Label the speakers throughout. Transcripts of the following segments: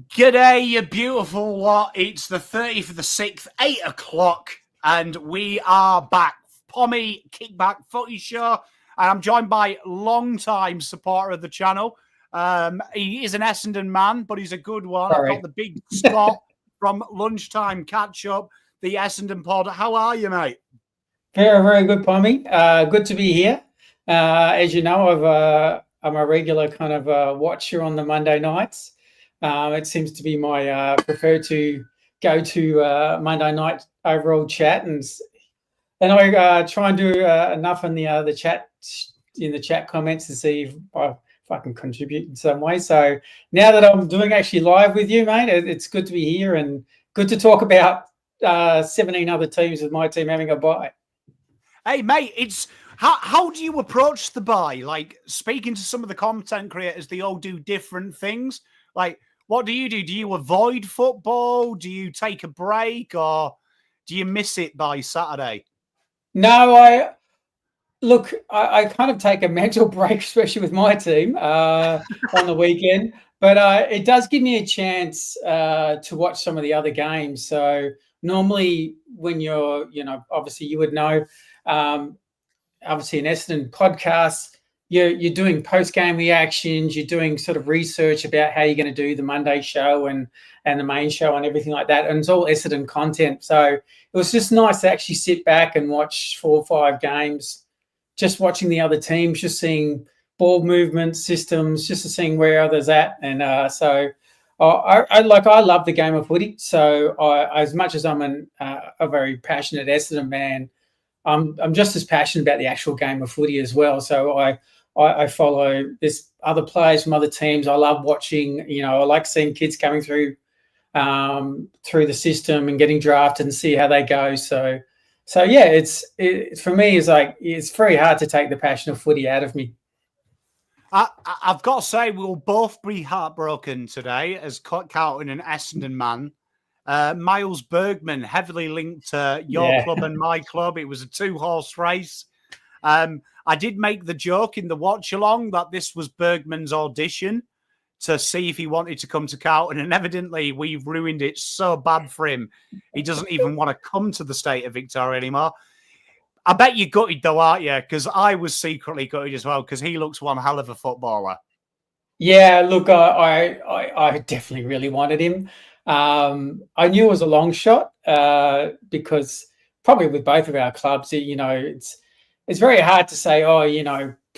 Speaker 1: G'day, you beautiful lot. It's the 30th of the 6th, 8 o'clock, and we are back. Pommy Kickback Footy Show, and I'm joined by long-time supporter of the channel. He is an Essendon man, but he's a good one.
Speaker 2: Sorry.
Speaker 1: I've got the big Scott from Lunchtime Catch-Up, the Essendon pod. How are you, mate?
Speaker 2: Very, very good, Pommy. Good to be here. As you know, I'm a regular kind of watcher on the Monday nights. It seems to be my preferred to go to Monday night overall chat, and I try and do enough in the chat comments to see if I can contribute in some way. So now that I'm doing actually live with you, mate, it's good to be here and good to talk about 17 other teams with my team having a bye.
Speaker 1: Hey, mate, it's how do you approach the bye? Like, speaking to some of the content creators, they all do different things. Like, what do you do? Do you avoid football? Do you take a break, or do you miss it by Saturday?
Speaker 2: No, I kind of take a mental break, especially with my team on the weekend. But it does give me a chance to watch some of the other games. So normally when you're, obviously you would know, obviously an Essendon podcast, you're doing post-game reactions, you're doing sort of research about how you're going to do the Monday show and the main show and everything like that. And it's all Essendon content. So it was just nice to actually sit back and watch 4 or 5 games, just watching the other teams, just seeing ball movement systems, just seeing where others at. And I love the game of footy. So as much as I'm a very passionate Essendon man, I'm just as passionate about the actual game of footy as well. So I follow this other players from other teams. I love watching, I like seeing kids coming through the system and getting drafted and see how they go. So yeah, it's for me, it's very hard to take the passion of footy out of me.
Speaker 1: I've got to say, we'll both be heartbroken today as Carlton and Essendon man. Miles Bergman, heavily linked to your club and my club. It was a 2-horse race. I did make the joke in the watch-along that this was Bergman's audition to see if he wanted to come to Carlton, and evidently we've ruined it so bad for him. He doesn't even want to come to the state of Victoria anymore. I bet you're gutted though, aren't you? Because I was secretly gutted as well, because he looks one hell of a footballer.
Speaker 2: Yeah, look, I definitely really wanted him. I knew it was a long shot because probably with both of our clubs, it's very hard to say,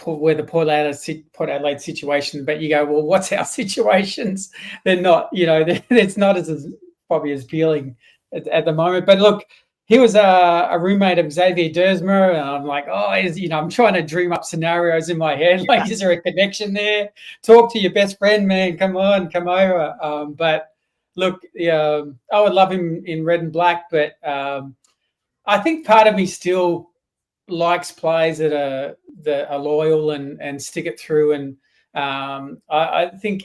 Speaker 2: we're the Port Adelaide situation, but you go, well, what's our situations? They're not, it's not as probably as appealing at the moment. But look, he was a roommate of Xavier Dersmer, and I'm like, I'm trying to dream up scenarios in my head. Like, is there a connection there? Talk to your best friend, man. Come on, come over. But look, I would love him in red and black, but I think part of me still likes players that are loyal and stick it through. And I think,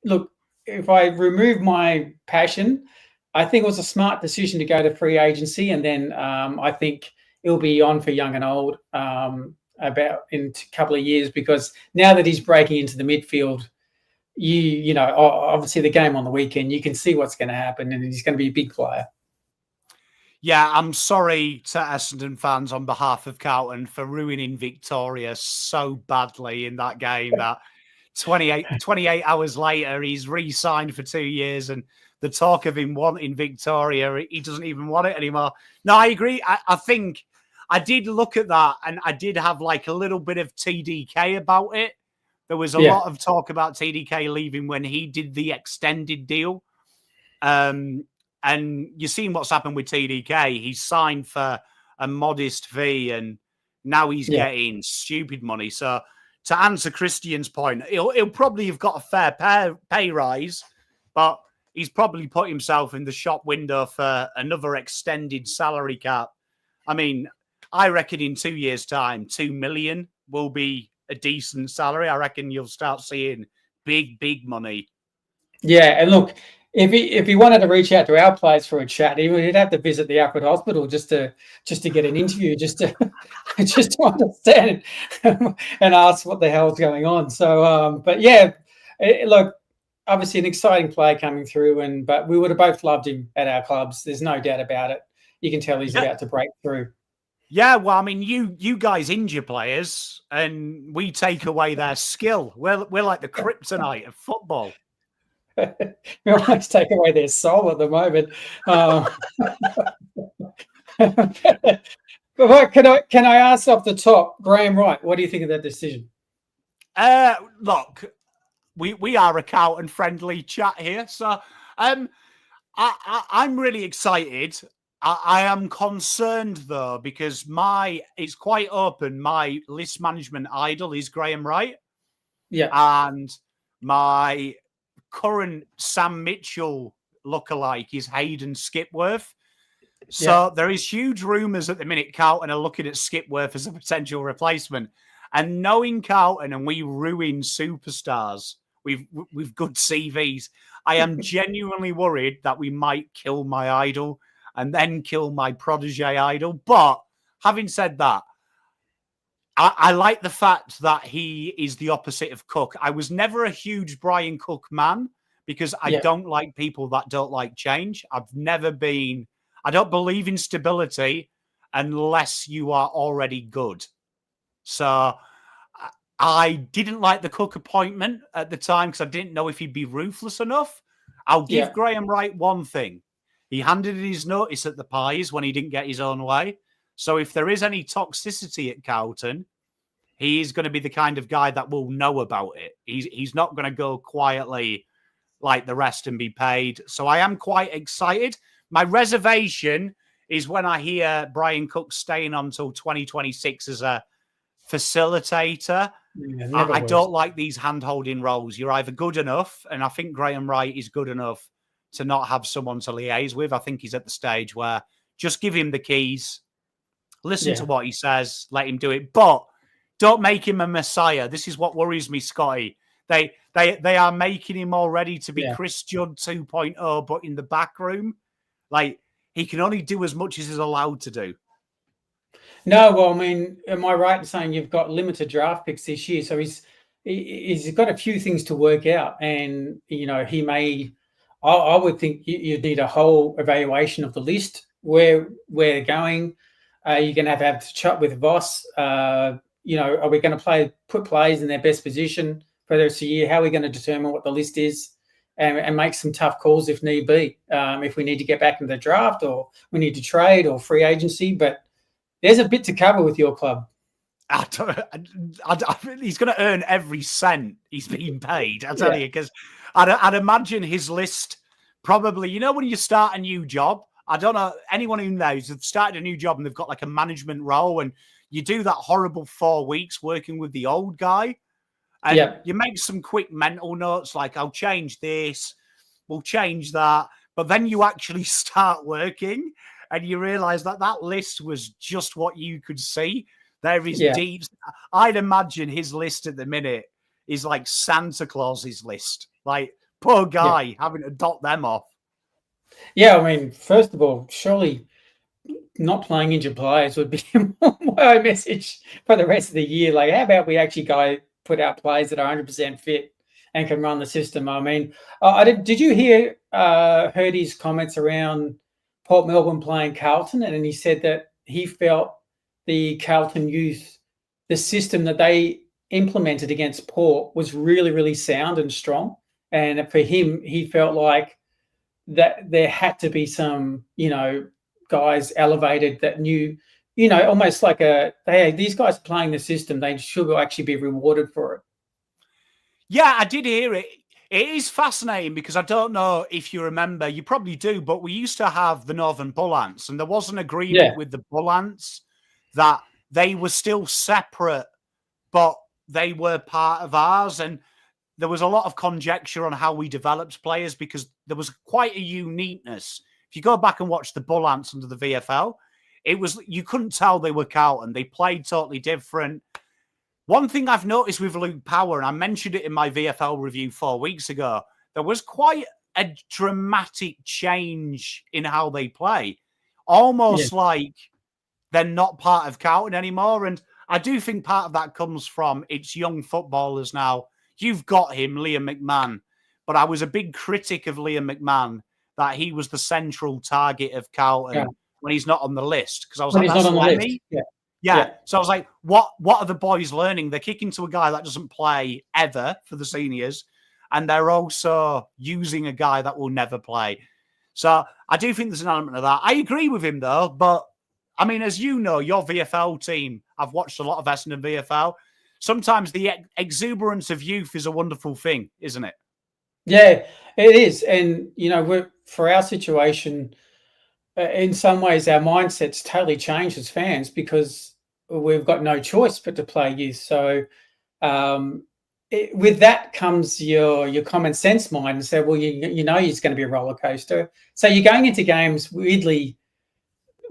Speaker 2: look, if I remove my passion, I think it was a smart decision to go to free agency. And then I think it'll be on for young and old about in a couple of years, because now that he's breaking into the midfield, obviously the game on the weekend, you can see what's going to happen, and he's going to be a big player.
Speaker 1: Yeah, I'm sorry to Essendon fans on behalf of Carlton for ruining Victoria so badly in that game that 28 hours later, he's re-signed for 2 years, and the talk of him wanting Victoria, he doesn't even want it anymore. No, I agree. I think I did look at that, and I did have like a little bit of TDK about it. There was a lot of talk about TDK leaving when he did the extended deal. And you've seen what's happened with TDK. He's signed for a modest fee, and now he's getting stupid money. So to answer Christian's point, he'll probably have got a fair pay rise, but he's probably put himself in the shop window for another extended salary cap. I mean, I reckon in 2 years' time, 2 million will be a decent salary. I reckon you'll start seeing big money. Yeah,
Speaker 2: and look, if he wanted to reach out to our players for a chat, he'd have to visit the Alfred Hospital just to get an interview, just to understand and ask what the hell's going on. So, but yeah, look, obviously an exciting player coming through, but we would have both loved him at our clubs. There's no doubt about it. You can tell he's about to break through.
Speaker 1: Yeah, well, I mean, you guys injure players, and we take away their skill. We're like the kryptonite of football.
Speaker 2: We almost take away their soul at the moment. But what can I ask off the top, Graham Wright? What do you think of that decision?
Speaker 1: Look, we are a Carlton friendly chat here, so I'm really excited. I am concerned though because it's quite open. My list management idol is Graham Wright, and my current Sam Mitchell lookalike is Hayden Skipworth. So there is huge rumours at the minute Carlton are looking at Skipworth as a potential replacement. And knowing Carlton, and we ruin superstars, we've good CVs, I am genuinely worried that we might kill my idol and then kill my protege idol. But having said that, I like the fact that he is the opposite of Cook. I was never a huge Brian Cook man because I don't like people that don't like change. I don't believe in stability unless you are already good. So I didn't like the Cook appointment at the time because I didn't know if he'd be ruthless enough. I'll give Graham Wright one thing. He handed in his notice at the Pies when he didn't get his own way. So if there is any toxicity at Carlton, he is going to be the kind of guy that will know about it. He's not going to go quietly like the rest and be paid. So I am quite excited. My reservation is when I hear Brian Cook staying on until 2026 as a facilitator. I don't like these hand-holding roles. You're either good enough, and I think Graham Wright is good enough to not have someone to liaise with. I think he's at the stage where just give him the keys, listen to what he says, let him do it. But don't make him a messiah. This is what worries me, Scotty. They are making him already to be Chris Judd 2.0, but in the back room. Like, he can only do as much as he's allowed to do.
Speaker 2: No, well, I mean, am I right in saying you've got limited draft picks this year? So he's got a few things to work out. And, you know, he may, I would think you need a whole evaluation of the list, where they're going. You're going to have to chat with Voss. You know, are we going to put players in their best position for the rest of the year? How are we going to determine what the list is? And make some tough calls if need be, if we need to get back into the draft or we need to trade or free agency. But there's a bit to cover with your club.
Speaker 1: He's going to earn every cent he's being paid, I tell you, because I'd imagine his list probably, you know, when you start a new job, I don't know, anyone who knows, they've started a new job and they've got like a management role and you do that horrible 4 weeks working with the old guy. And you make some quick mental notes like, I'll change this, we'll change that. But then you actually start working and you realize that that list was just what you could see. There is deep. I'd imagine his list at the minute is like Santa Claus's list. Like, poor guy having to dot them off.
Speaker 2: Yeah, I mean, first of all, surely not playing injured players would be my message for the rest of the year. Like, how about we actually put out players that are 100% fit and can run the system? I mean, did you heard his comments around Port Melbourne playing Carlton? And then he said that he felt the Carlton youth, the system that they implemented against Port was really, really sound and strong. And for him, he felt like that there had to be some, you know, guys elevated that knew, you know, almost like these guys are playing the system. They should actually be rewarded for it.
Speaker 1: Yeah, I did hear it. It is fascinating because I don't know if you remember, you probably do, but we used to have the Northern Bull Ants, and there was an agreement with the Bull Ants that they were still separate, but they were part of ours. And there was a lot of conjecture on how we developed players because there was quite a uniqueness. If you go back and watch the Bull Ants under the VFL, you couldn't tell they were Carlton. They played totally different. One thing I've noticed with Luke Power, and I mentioned it in my VFL review 4 weeks ago, there was quite a dramatic change in how they play. Almost like they're not part of Carlton anymore. And I do think part of that comes from it's young footballers now. You've got him, Liam McMahon. but I was a big critic of Liam McMahon, that he was the central target of Carlton when he's not on the list. Because I was
Speaker 2: when
Speaker 1: like,
Speaker 2: he's
Speaker 1: that's
Speaker 2: not on the
Speaker 1: Lemmy.
Speaker 2: list.
Speaker 1: Yeah. So I was like, what are the boys learning? They're kicking to a guy that doesn't play ever for the seniors, and they're also using a guy that will never play. So I do think there's an element of that. I agree with him, though. But, I mean, as you know, your VFL team, I've watched a lot of Essendon VFL. Sometimes the exuberance of youth is a wonderful thing, isn't it?
Speaker 2: Yeah, it is. And, for our situation, in some ways, our mindset's totally changed as fans because we've got no choice but to play youth. So with that comes your common sense mind and say, well, it's going to be a roller coaster. So you're going into games weirdly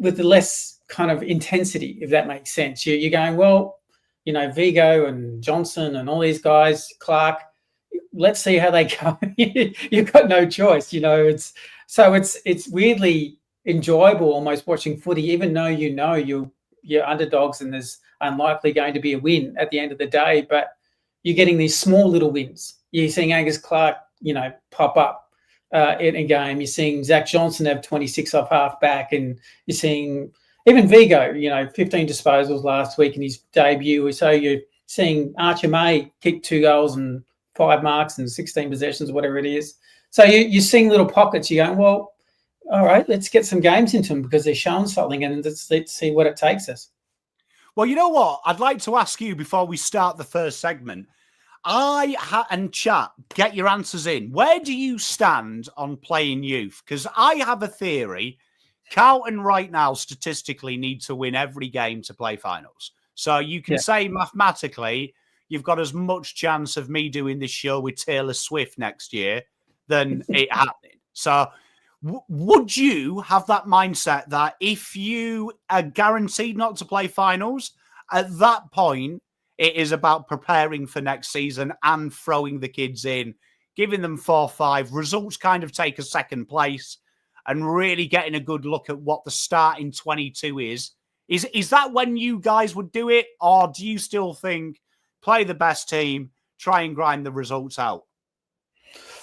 Speaker 2: with the less kind of intensity, if that makes sense. You're going, well, Vigo and Johnson and all these guys, Clark, let's see how they go. You've got no choice, it's weirdly enjoyable almost watching footy, even though you're underdogs and there's unlikely going to be a win at the end of the day, but you're getting these small little wins. You're seeing Angus Clark, pop up in a game. You're seeing Zach Johnson have 26 off half back, and you're seeing even Vigo, 15 disposals last week in his debut. So you're seeing Archer May kick 2 goals and 5 marks and 16 possessions, whatever it is. So you're seeing little pockets. You're going, well, all right, let's get some games into them because they're showing something, and let's see what it takes us.
Speaker 1: Well, you know what? I'd like to ask you before we start the first segment. And chat, get your answers in. Where do you stand on playing youth? Because I have a theory. Carlton right now statistically need to win every game to play finals. So you can say mathematically you've got as much chance of me doing this show with Taylor Swift next year than it happening. So would you have that mindset that if you are guaranteed not to play finals, at that point, it is about preparing for next season and throwing the kids in, giving them 4-5, results kind of take a second place, and really getting a good look at what the start in 22 is? Is that when you guys would do it, or do you still think play the best team, try and grind the results out?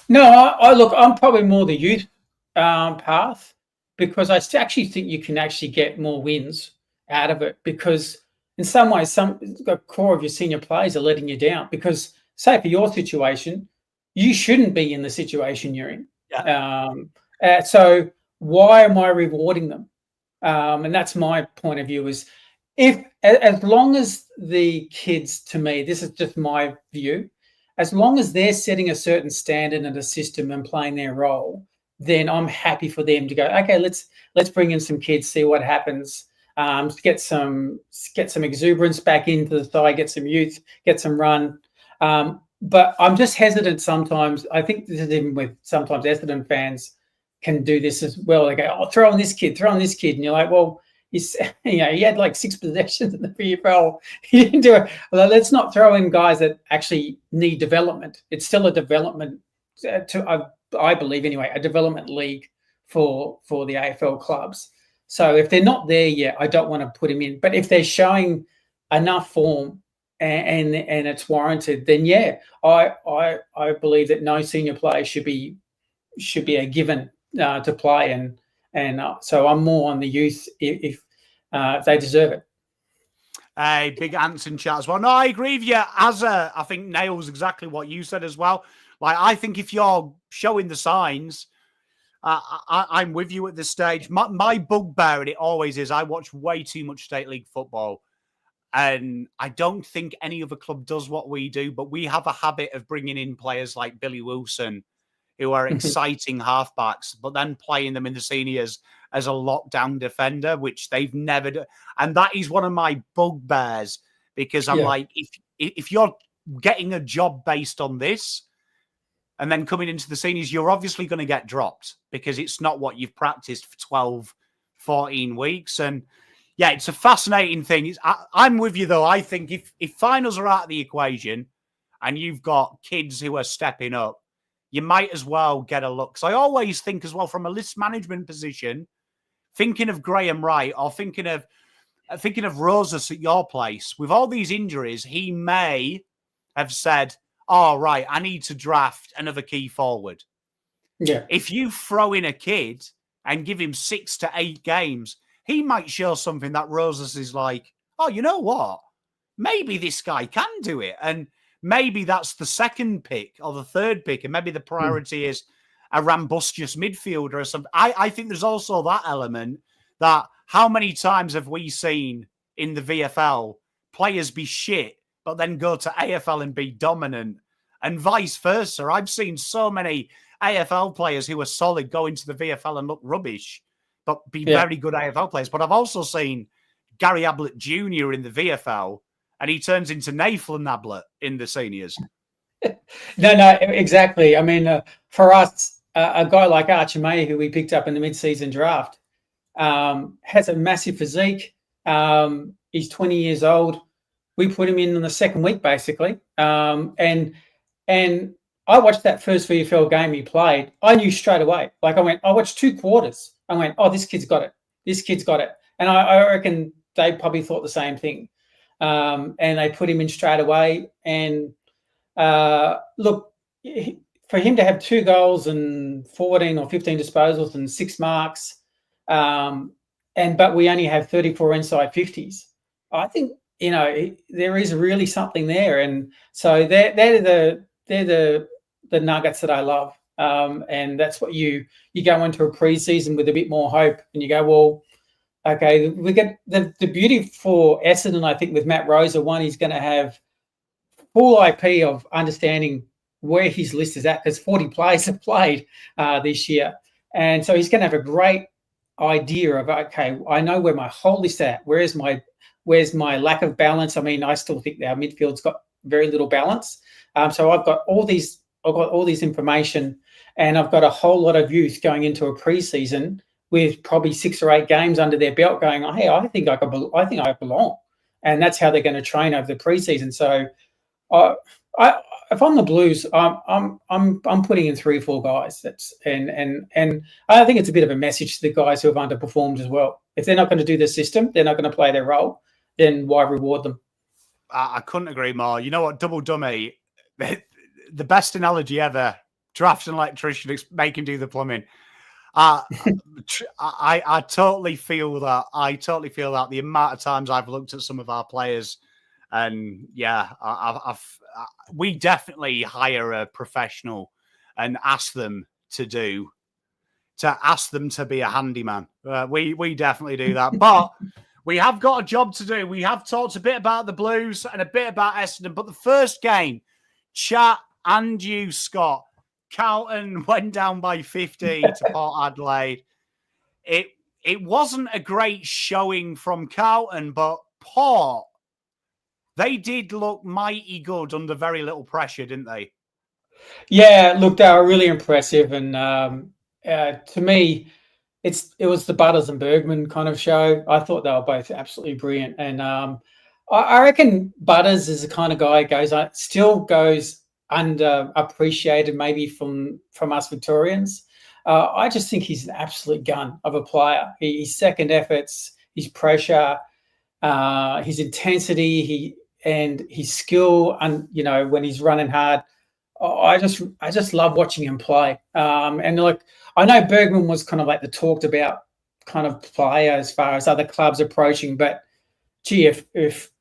Speaker 2: No, I look, I'm probably more the youth path, because I actually think you can actually get more wins out of it, because in some ways, the core of your senior players are letting you down, because, say, for your situation, you shouldn't be in the situation you're in. Yeah. So why am I rewarding them? And that's my point of view, is as long as the kids, to me, this is just my view, as long as they're setting a certain standard and a system and playing their role, then I'm happy for them to go, okay, let's bring in some kids, see what happens. Get some exuberance back into the side, get some youth, get some run. But I'm just hesitant sometimes. I think this is even with sometimes Essendon fans can do this as well. They go, oh, throw on this kid. And you're like, well, he had like 6 possessions in the VFL. He didn't do it. Well, let's not throw in guys that actually need development. It's still a development, I believe anyway, a development league for the AFL clubs. So if they're not there yet, I don't want to put him in. But if they're showing enough form and it's warranted, then I believe that no senior player should be a given to play, and so I'm more on the youth if they deserve it.
Speaker 1: Hey, big ants in chat as well. No, I agree with you. I think nails exactly what you said as well. Like, I think if you're showing the signs, I'm with you at this stage. My bugbear, and it always is, I watch way too much State League football. And I don't think any other club does what we do, but we have a habit of bringing in players like Billy Wilson, who are exciting halfbacks, but then playing them in the seniors as a lockdown defender, which they've never done. And that is one of my bugbears, because I'm like, if you're getting a job based on this, and then coming into the seniors, you're obviously going to get dropped because it's not what you've practiced for 12, 14 weeks. And yeah, it's a fascinating thing. I'm with you, though. I think if finals are out of the equation and you've got kids who are stepping up, you might as well get a look. So I always think as well, from a list management position, thinking of Graham Wright or thinking of Rosas at your place, with all these injuries, he may have said, oh, right, I need to draft another key forward.
Speaker 2: Yeah.
Speaker 1: If you throw in a kid and give him 6 to 8 games, he might show something that Roses is like, oh, you know what? Maybe this guy can do it. And maybe that's the second pick or the third pick. And maybe the priority is a rambustious midfielder or something. I think there's also that element that how many times have we seen in the VFL players be shit, but then go to AFL and be dominant and vice versa. I've seen so many AFL players who are solid go into the VFL and look rubbish, but be very good AFL players. But I've also seen Gary Ablett Jr. in the VFL, and he turns into Nathan Ablett in the seniors.
Speaker 2: No, exactly. I mean, for us, a guy like Archie May, who we picked up in the mid-season draft, has a massive physique. He's 20 years old. We put him in the second week, basically. And I watched that first VFL game he played. I knew straight away. Like I watched 2 quarters. I went, oh, this kid's got it. This kid's got it. And I reckon they probably thought the same thing. And they put him in straight away. And look, for him to have 2 goals and 14 or 15 disposals and 6 marks, but we only have 34 inside 50s. I think, there is really something there. And so they're the nuggets that I love. And that's what you go into a preseason with a bit more hope, and you go, well, okay, we get the beauty for Essendon, I think, with Matt Rosa. One, he's going to have full IP of understanding where his list is at, because 40 players have played this year. And so he's going to have a great idea of, okay, I know where my whole list is at. Where's my lack of balance? I mean, I still think our midfield's got very little balance. So I've got all these information, and I've got a whole lot of youth going into a preseason with probably 6 or 8 games under their belt, going, oh, hey, I think I belong, and that's how they're going to train over the preseason. So, if I'm the Blues, I'm putting in 3 or 4 guys. And I think it's a bit of a message to the guys who have underperformed as well. If they're not going to do the system, they're not going to play their role, then why reward them?
Speaker 1: I couldn't agree more. You know what, Double Dummy, the best analogy ever. Draft an electrician, make him do the plumbing. I totally feel that. I totally feel that. The amount of times I've looked at some of our players, and we definitely hire a professional and ask them to be a handyman. We definitely do that. But we have got a job to do. We have talked a bit about the Blues and a bit about Essendon. But the first game, chat and you, Scott, Carlton went down by 50 to Port Adelaide. It wasn't a great showing from Carlton, but Port, they did look mighty good under very little pressure, didn't they?
Speaker 2: Yeah, look, they were really impressive. And to me, it was the Butters and Bergman kind of show. I thought they were both absolutely brilliant. And I reckon Butters is the kind of guy who still goes underappreciated maybe from us Victorians. I just think he's an absolute gun of a player. His second efforts, his pressure, his intensity, and his skill, and when he's running hard, I just love watching him play. And look, I know Bergman was kind of like the talked about kind of player as far as other clubs approaching, but gee, if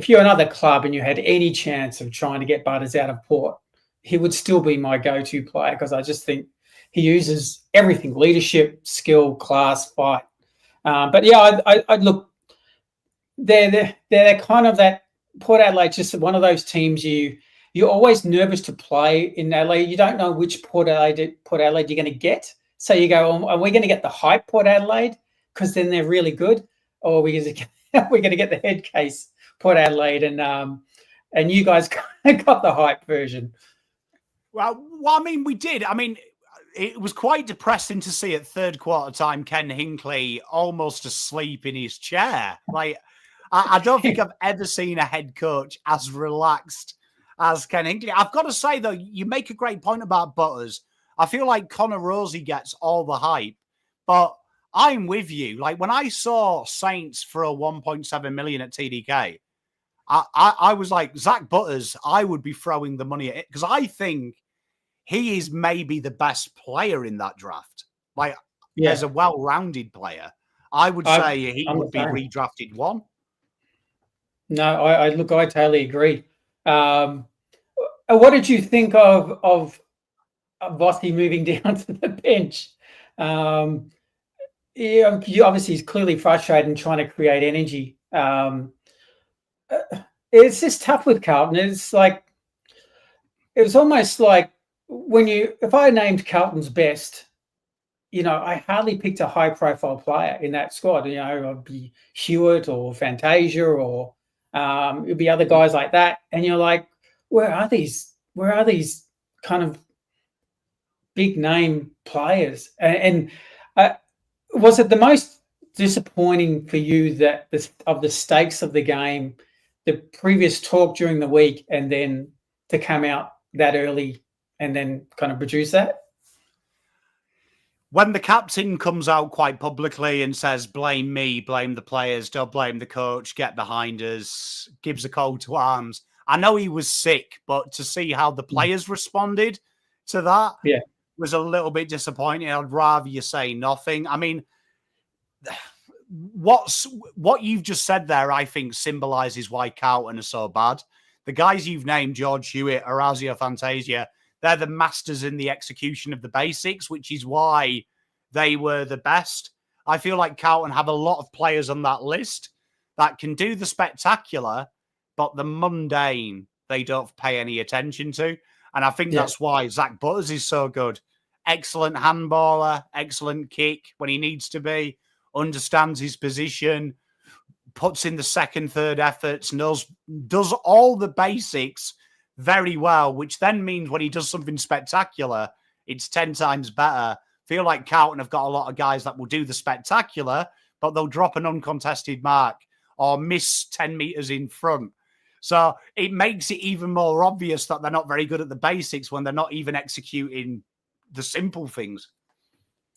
Speaker 2: you're another club and you had any chance of trying to get Butters out of Port, he would still be my go-to player, because I just think he uses everything: leadership, skill, class, fight. But yeah, I look, they're kind of that Port Adelaide, just one of those teams you're always nervous to play in Adelaide. You don't know which Port Adelaide you're going to get. So you go, are we going to get the hype Port Adelaide because then they're really good, or are we going to get the head case Port Adelaide, and you guys got the hype version?
Speaker 1: Well, I mean, we did. I mean, it was quite depressing to see at third quarter time Ken Hinckley almost asleep in his chair. Like, I don't think I've ever seen a head coach as relaxed as Ken Hinckley. I've got to say, though, you make a great point about Butters. I feel like Connor Rosie gets all the hype, but I'm with you. Like, when I saw Saints for a 1.7 million at TDK, I was like, Zach Butters, I would be throwing the money at it because I think he is maybe the best player in that draft. Like, as a well-rounded player, I would say he would be redrafted one.
Speaker 2: No, I totally agree. What did you think of Vossi moving down to the bench? Obviously he's clearly frustrated and trying to create energy. It's just tough with Carlton. It's like, it was almost like if I named Carlton's best, I hardly picked a high-profile player in that squad. It'd be Hewitt or Fantasia, or it'd be other guys like that. And you're like, where are these kind of big-name players? And was it the most disappointing for you that of the stakes of the game, the previous talk during the week, and then to come out that early and then kind of produce that?
Speaker 1: When the captain comes out quite publicly and says, blame me, blame the players, don't blame the coach, get behind us, gives a call to arms. I know he was sick, but to see how the players responded to that was a little bit disappointing. I'd rather you say nothing. I mean, what you've just said there, I think, symbolises why Carlton are so bad. The guys you've named, George Hewitt, Orazio Fantasia, they're the masters in the execution of the basics, which is why they were the best. I feel like Carlton have a lot of players on that list that can do the spectacular, but the mundane, they don't pay any attention to. And I think that's why Zach Butters is so good. Excellent handballer, excellent kick when he needs to be, understands his position, puts in the second, third efforts, does all the basics very well, which then means when he does something spectacular, it's 10 times better. Feel like Carlton have got a lot of guys that will do the spectacular, but they'll drop an uncontested mark or miss 10 metres in front. So it makes it even more obvious that they're not very good at the basics when they're not even executing the simple things.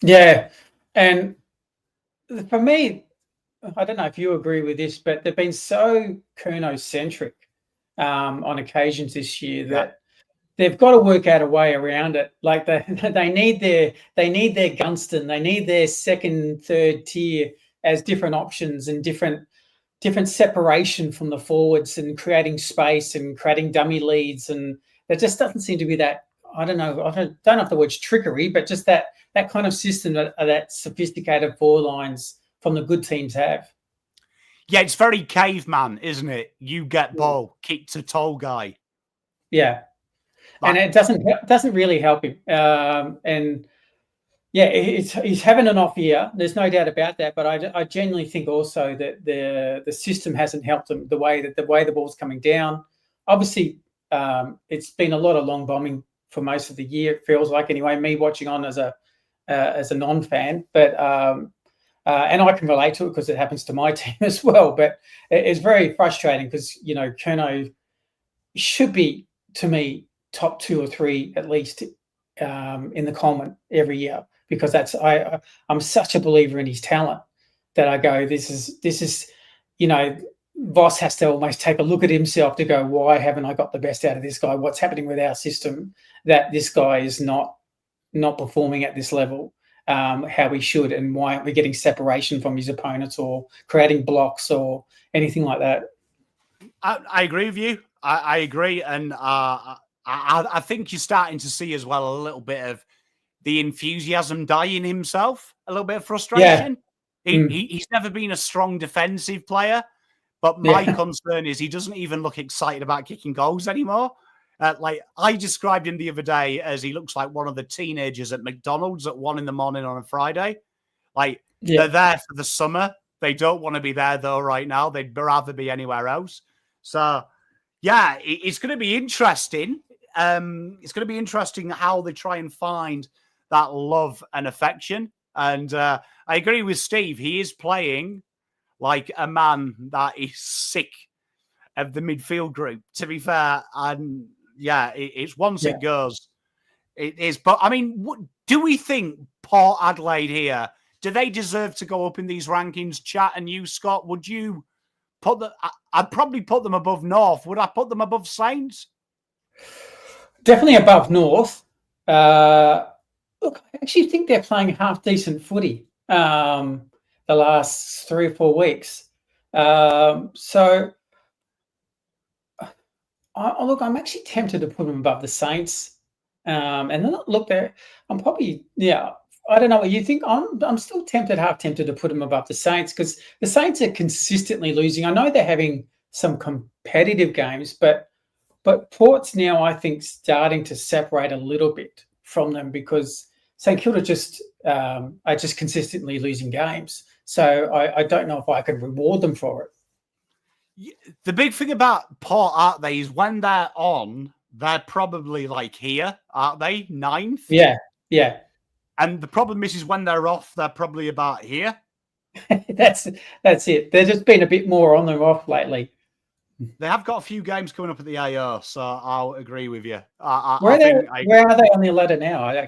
Speaker 2: Yeah. And for me, I don't know if you agree with this, but they've been so Curnow-centric on occasions this year that they've got to work out a way around it. Like they need their Gunston, they need their second, third tier as different options and different separation from the forwards and creating space and creating dummy leads. And there just doesn't seem to be that. I don't know if the word's trickery, but just that kind of system that sophisticated forward lines from the good teams have.
Speaker 1: Yeah, it's very caveman, isn't it? You get ball, kick to tall guy.
Speaker 2: Yeah. And it doesn't really help him. And yeah, he's having an off year. There's no doubt about that. But I genuinely think also that the system hasn't helped him. The way the ball's coming down. Obviously, it's been a lot of long bombing for most of the year. It feels like, anyway. Me watching on as a non-fan, but and I can relate to it because it happens to my team as well. But it's very frustrating because Curnow should be, to me, top 2 or 3 at least in the Coleman every year, because I'm such a believer in his talent that I go, this is Voss has to almost take a look at himself to go, why haven't I got the best out of this guy? What's happening with our system that this guy is not performing at this level how we should, and why aren't we getting separation from his opponents or creating blocks or anything like that?
Speaker 1: I agree with you. I agree, and I think you're starting to see as well a little bit of the enthusiasm die in himself, a little bit of frustration. Yeah. He's never been a strong defensive player, but my concern is he doesn't even look excited about kicking goals anymore. Like I described him the other day as he looks like one of the teenagers at McDonald's at 1 a.m. on a Friday. Like they're there for the summer. They don't want to be there though right now. They'd rather be anywhere else. So yeah, it's going to be interesting. It's going to be interesting how they try and find that love and affection. And I agree with Steve. He is playing like a man that is sick of the midfield group, to be fair. And yeah, it's once it goes, it is. But I mean, do we think Port Adelaide here, do they deserve to go up in these rankings? Chat and you, Scott, would you I'd probably put them above North. Would I put them above Saints?
Speaker 2: Definitely above North. Look, I actually think they're playing half decent footy the last 3 or 4 weeks. So, I'm actually tempted to put them above the Saints. And then look, I'm probably, I don't know what you think. I'm still half tempted to put them above the Saints because the Saints are consistently losing. I know they're having some competitive games, but Port's now, I think, starting to separate a little bit from them because St Kilda are just consistently losing games. So I don't know if I could reward them for it.
Speaker 1: The big thing about Port, aren't they, is when they're on, they're probably like here, aren't they? 9th?
Speaker 2: Yeah.
Speaker 1: And the problem is when they're off, they're probably about here.
Speaker 2: That's it. They've just been a bit more on than off lately.
Speaker 1: They have got a few games coming up at the AO, so I'll agree with you.
Speaker 2: Where are they on the ladder now?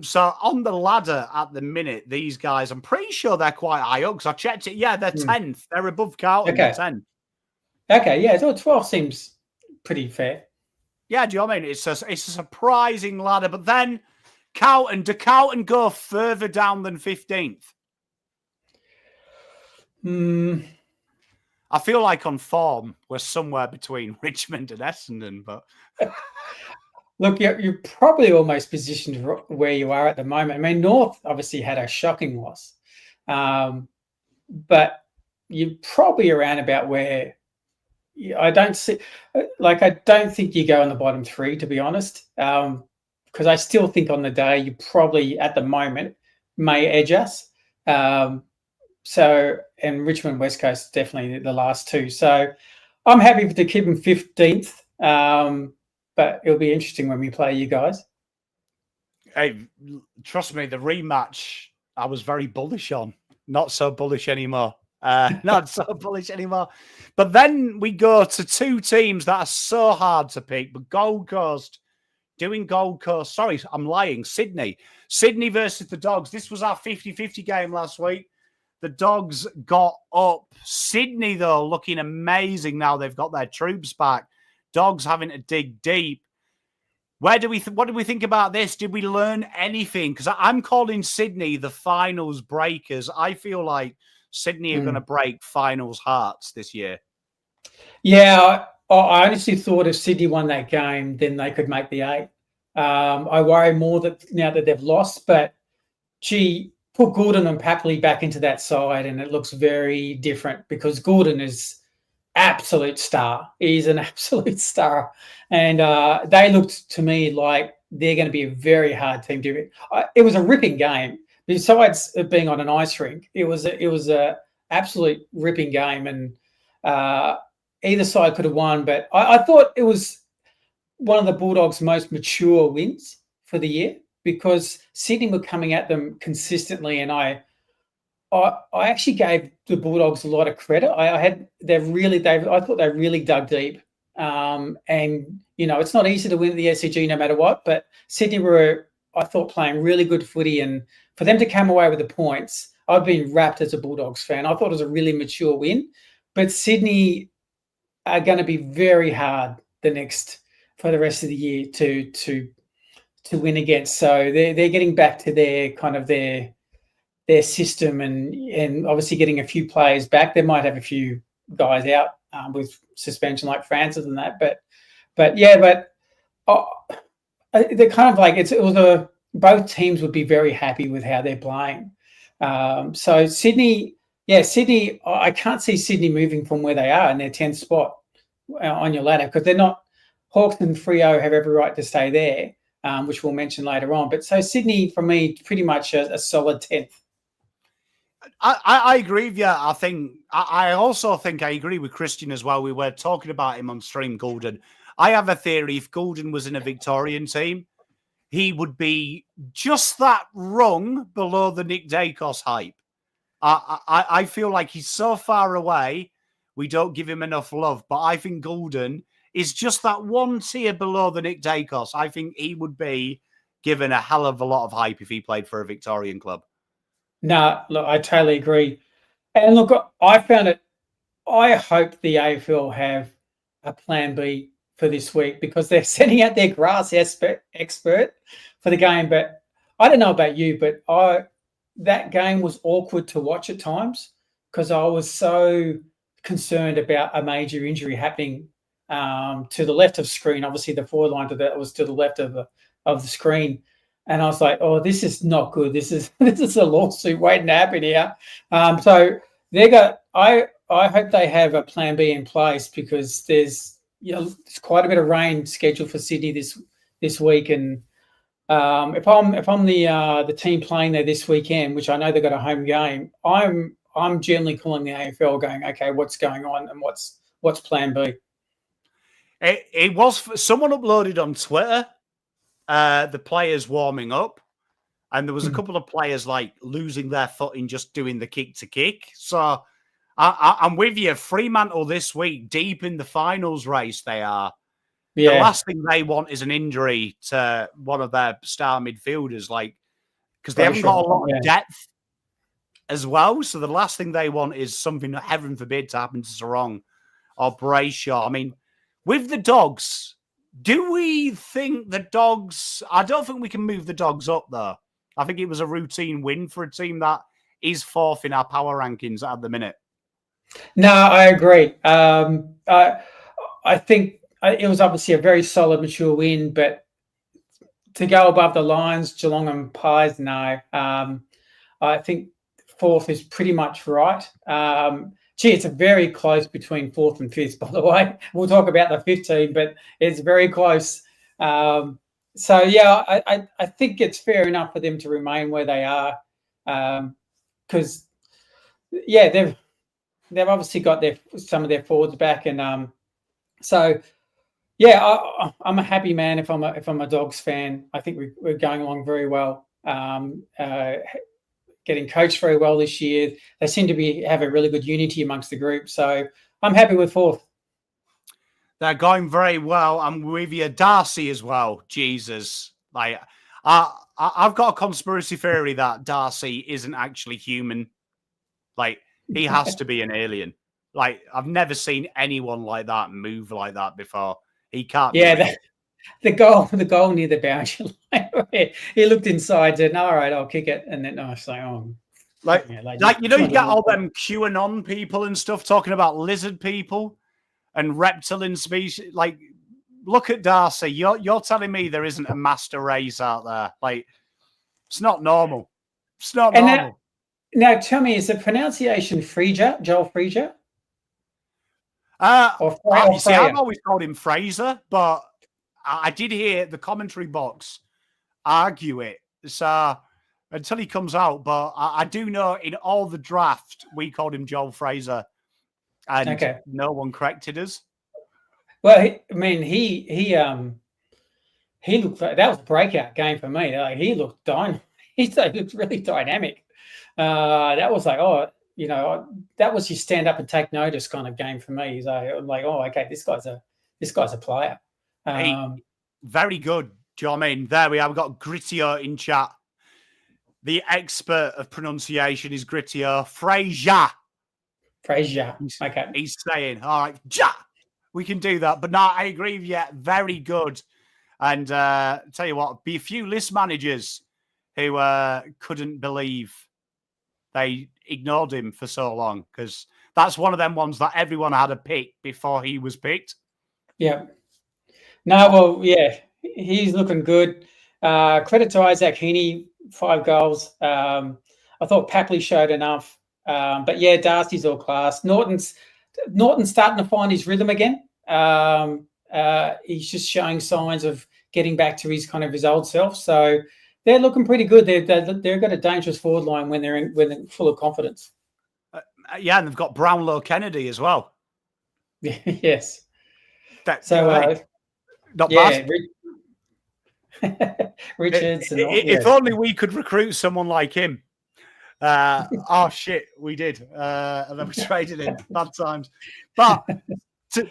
Speaker 1: So on the ladder at the minute, these guys, I'm pretty sure they're quite high up because I checked it. Yeah, they're 10th. They're above Carlton.
Speaker 2: Okay.
Speaker 1: 10th.
Speaker 2: Okay, yeah, so 12 seems pretty fair.
Speaker 1: Yeah, do you know what I mean? It's a surprising ladder, but then do Carlton go further down than 15th? I feel like on form we're somewhere between Richmond and Essendon, but
Speaker 2: look, you're probably almost positioned where you are at the moment. I mean, North obviously had a shocking loss, but you're probably around about where I don't think you go in the bottom 3, to be honest, because I still think on the day you probably at the moment may edge us. And Richmond West Coast definitely the last 2. So I'm happy to keep them 15th. But it'll be interesting when we play you guys.
Speaker 1: Hey, trust me, the rematch I was very bullish on. Not so bullish anymore. Not so bullish anymore. But then we go to 2 teams that are so hard to pick. But Gold Coast, sorry, I'm lying. Sydney versus the Dogs. This was our 50-50 game last week. The Dogs got up. Sydney, though, looking amazing now. They've got their troops back. Dogs having to dig deep. What do we think about this? Did we learn anything? Because I'm calling Sydney the finals breakers. I feel like Sydney are going to break finals hearts this year.
Speaker 2: Yeah, I honestly thought if Sydney won that game, then they could make the 8. I worry more that now that they've lost, but put Gordon and Papley back into that side, and it looks very different because Gordon is absolute star. He's an absolute star. And they looked to me like they're going to be a very hard team to beat. It was a ripping game. Besides it being on an ice rink, it was a absolute ripping game. And either side could have won. But I thought it was one of the Bulldogs' most mature wins for the year because Sydney were coming at them consistently. And I actually gave the Bulldogs a lot of credit. I thought they really dug deep. And, it's not easy to win at the SCG no matter what, but Sydney were, I thought, playing really good footy. And for them to come away with the points, I've been wrapped as a Bulldogs fan. I thought it was a really mature win. But Sydney are going to be very hard for the rest of the year to win against. So they're getting back to their kind of their system and obviously getting a few players back. They might have a few guys out with suspension like Francis and that, but they're kind of like both teams would be very happy with how they're playing. So Sydney, I can't see Sydney moving from where they are in their 10th spot on your ladder because they're not. Hawks and Freo have every right to stay there, which we'll mention later on. But so Sydney, for me, pretty much a solid 10th.
Speaker 1: I agree with you. I also think I agree with Christian as well. We were talking about him on stream, Goulden. I have a theory. If Goulden was in a Victorian team, he would be just that rung below the Nick Dacos hype. I feel like he's so far away, we don't give him enough love. But I think Goulden is just that one tier below the Nick Dacos. I think he would be given a hell of a lot of hype if he played for a Victorian club.
Speaker 2: No, look, I totally agree. And look, I found it. I hope the AFL have a plan B for this week because they're sending out their grass expert for the game. But I don't know about you, but that game was awkward to watch at times because I was so concerned about a major injury happening to the left of screen. Obviously, the forward line was to the left of the screen. And I was like, oh, this is not good. This is a lawsuit waiting to happen here. So I hope they have a plan B in place because there's quite a bit of rain scheduled for Sydney this week. And if I'm the team playing there this weekend, which I know they've got a home game, I'm generally calling the AFL, going, okay, what's going on and what's plan B?
Speaker 1: It was someone uploaded on Twitter. The players warming up, and there was a couple of players like losing their footing just doing the kick to kick. So I'm with you. Fremantle this week, deep in the finals race, they are. Yeah. The last thing they want is an injury to one of their star midfielders, because they haven't got a lot of depth as well. So the last thing they want is something, heaven forbid, to happen to Sarong or Brayshaw. I mean, with the Dogs. Do we think the Dogs... I don't think we can move the Dogs up, though. I think it was a routine win for a team that is fourth in our power rankings at the minute.
Speaker 2: No, I agree. I think it was obviously a very solid, mature win, but to go above the Lions, Geelong and Pies, no. I think fourth is pretty much right. It's a very close between fourth and fifth, by the way. We'll talk about the fifth team, but it's very close. I think it's fair enough for them to remain where they are because, they've obviously got some of their forwards back, and I'm a happy man if I'm a Dogs fan. I think we're going along very well. Getting coached very well this year. They seem to have a really good unity amongst the group. So I'm happy with fourth.
Speaker 1: They're going very well. I'm with you. Darcy as well. Jesus. I've got a conspiracy theory that Darcy isn't actually human. He has to be an alien. I've never seen anyone like that move like that before. He can't.
Speaker 2: Yeah. The goal near the boundary line. He looked inside, said, "All right, I'll kick it," and then I was like, "Oh."
Speaker 1: You get all them QAnon people and stuff talking about lizard people and reptilian species. Look at Darcy. You're telling me there isn't a master race out there? It's not normal. It's not normal.
Speaker 2: Now, tell me, is the pronunciation Fraser, Joel Fraser?
Speaker 1: I've always called him Fraser, but I did hear the commentary box argue it. So until he comes out, but I do know in all the draft we called him Joel Fraser, and no one corrected us.
Speaker 2: Well, he looked like that was a breakout game for me. He looked dynamic. He looked really dynamic. That was that was your stand up and take notice kind of game for me. So I'm like, oh, okay, this guy's a player.
Speaker 1: Very good. Do you know what I mean? There we are. We've got Grittier in chat. The expert of pronunciation is Grittier. Fraser.
Speaker 2: Okay.
Speaker 1: He's saying, all right, ja. We can do that. But no, I agree with you. Very good. And tell you what, be a few list managers who couldn't believe they ignored him for so long, because that's one of them ones that everyone had a pick before he was picked.
Speaker 2: Yeah. No, well, yeah, he's looking good. Credit to Isaac Heaney, 5 goals. I thought Papley showed enough. But yeah, Darcy's all class. Norton's starting to find his rhythm again. He's just showing signs of getting back to his old self. So they're looking pretty good. They've got a dangerous forward line when they're full of confidence.
Speaker 1: Yeah, and they've got Brownlow Kennedy as well.
Speaker 2: Yes.
Speaker 1: Not bad.
Speaker 2: Richards.
Speaker 1: If only we could recruit someone like him. Oh shit, we did, and then we traded him. Bad times. But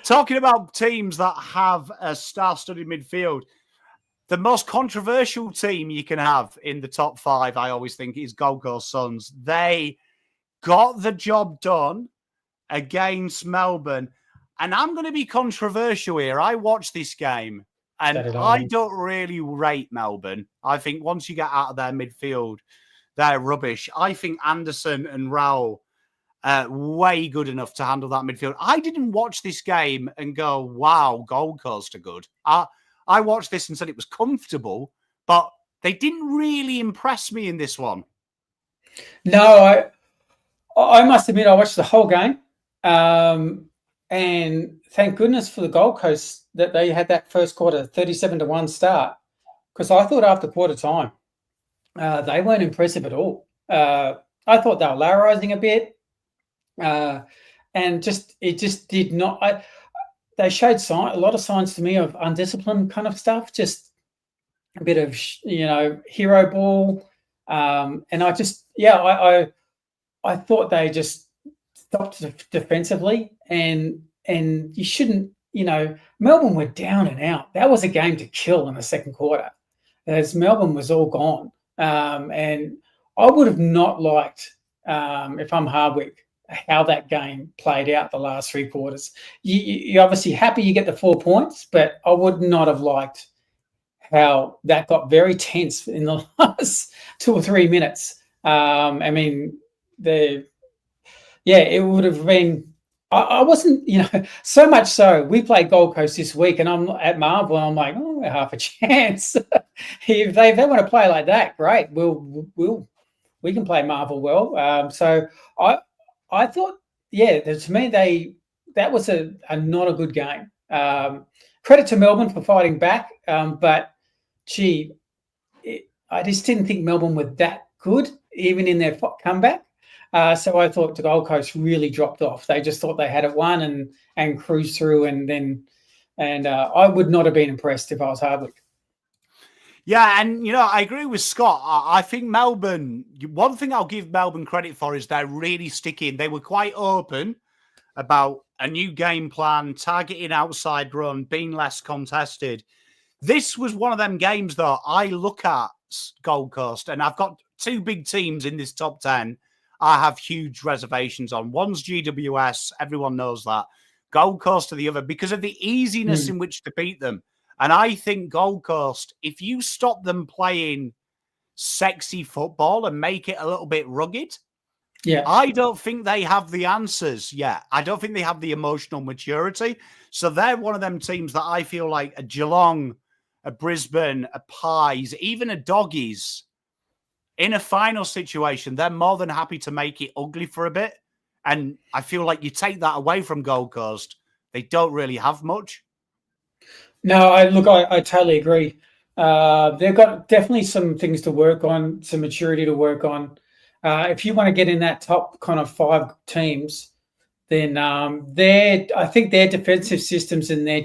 Speaker 1: talking about teams that have a star-studded midfield, the most controversial team you can have in the top 5, I always think, is Gold Coast Suns. They got the job done against Melbourne. And I'm going to be controversial here. I watched this game and I don't really rate Melbourne. I think once you get out of their midfield, they're rubbish. I think Anderson and Rowell way good enough to handle that midfield. I didn't watch this game and go, wow, Gold Coast are good. I watched this and said it was comfortable, but they didn't really impress me in this one.
Speaker 2: No, I must admit I watched the whole game. And thank goodness for the Gold Coast that they had that first quarter 37-1 start, because I thought after quarter time they weren't impressive at all. I thought they were larising a bit. And it just did not. They showed a lot of signs to me of undisciplined kind of stuff, just a bit of hero ball, and I thought they just stopped defensively, and you shouldn't. Melbourne were down and out. That was a game to kill in the second quarter, as Melbourne was all gone, and I would have not liked if I'm Hardwick, how that game played out the last three quarters. You're obviously happy you get the 4 points, but I would not have liked how that got very tense in the last 2 or 3 minutes. It would have been. I wasn't, so much so. We played Gold Coast this week, and I'm at Marvel, and I'm like, oh, we're half a chance. If they want to play like that, great. We can play Marvel well. So I thought, to me, that was a not a good game. Credit to Melbourne for fighting back, but I just didn't think Melbourne were that good, even in their comeback. So I thought the Gold Coast really dropped off. They just thought they had it won and cruised through, and I would not have been impressed if I was Hardwick.
Speaker 1: Yeah, and, I agree with Scott. I think Melbourne, one thing I'll give Melbourne credit for is they're really sticking. They were quite open about a new game plan, targeting outside run, being less contested. This was one of them games, though, I look at Gold Coast, and I've got two big teams in this top 10 I have huge reservations on. One's GWS, everyone knows that. Gold Coast to the other, because of the easiness in which to beat them. And I think Gold Coast, if you stop them playing sexy football and make it a little bit rugged, I don't think they have the answers yet. I don't think they have the emotional maturity. So they're one of them teams that I feel like a Geelong, a Brisbane, a Pies, even a Doggies, in a final situation, they're more than happy to make it ugly for a bit. And I feel like you take that away from Gold Coast, they don't really have much.
Speaker 2: No, I totally agree. They've got definitely some things to work on, some maturity to work on. If you want to get in that top kind of 5 teams, then I think their defensive systems and their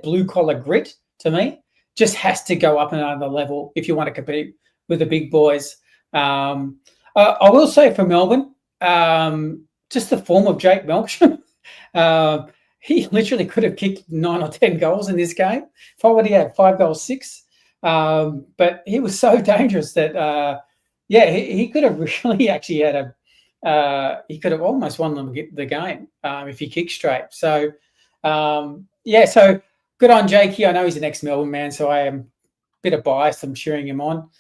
Speaker 2: blue collar grit, to me, just has to go up another level if you want to compete with the big boys. I will say for Melbourne, just the form of Jake Melksham. He literally could have kicked 9 or 10 goals in this game. What did he have? 5 goals, 6. But he was so dangerous that, he could have really actually had he could have almost won them the game if he kicked straight. So, so good on Jakey. I know he's an ex-Melbourne man, so I am a bit of bias. I'm cheering him on.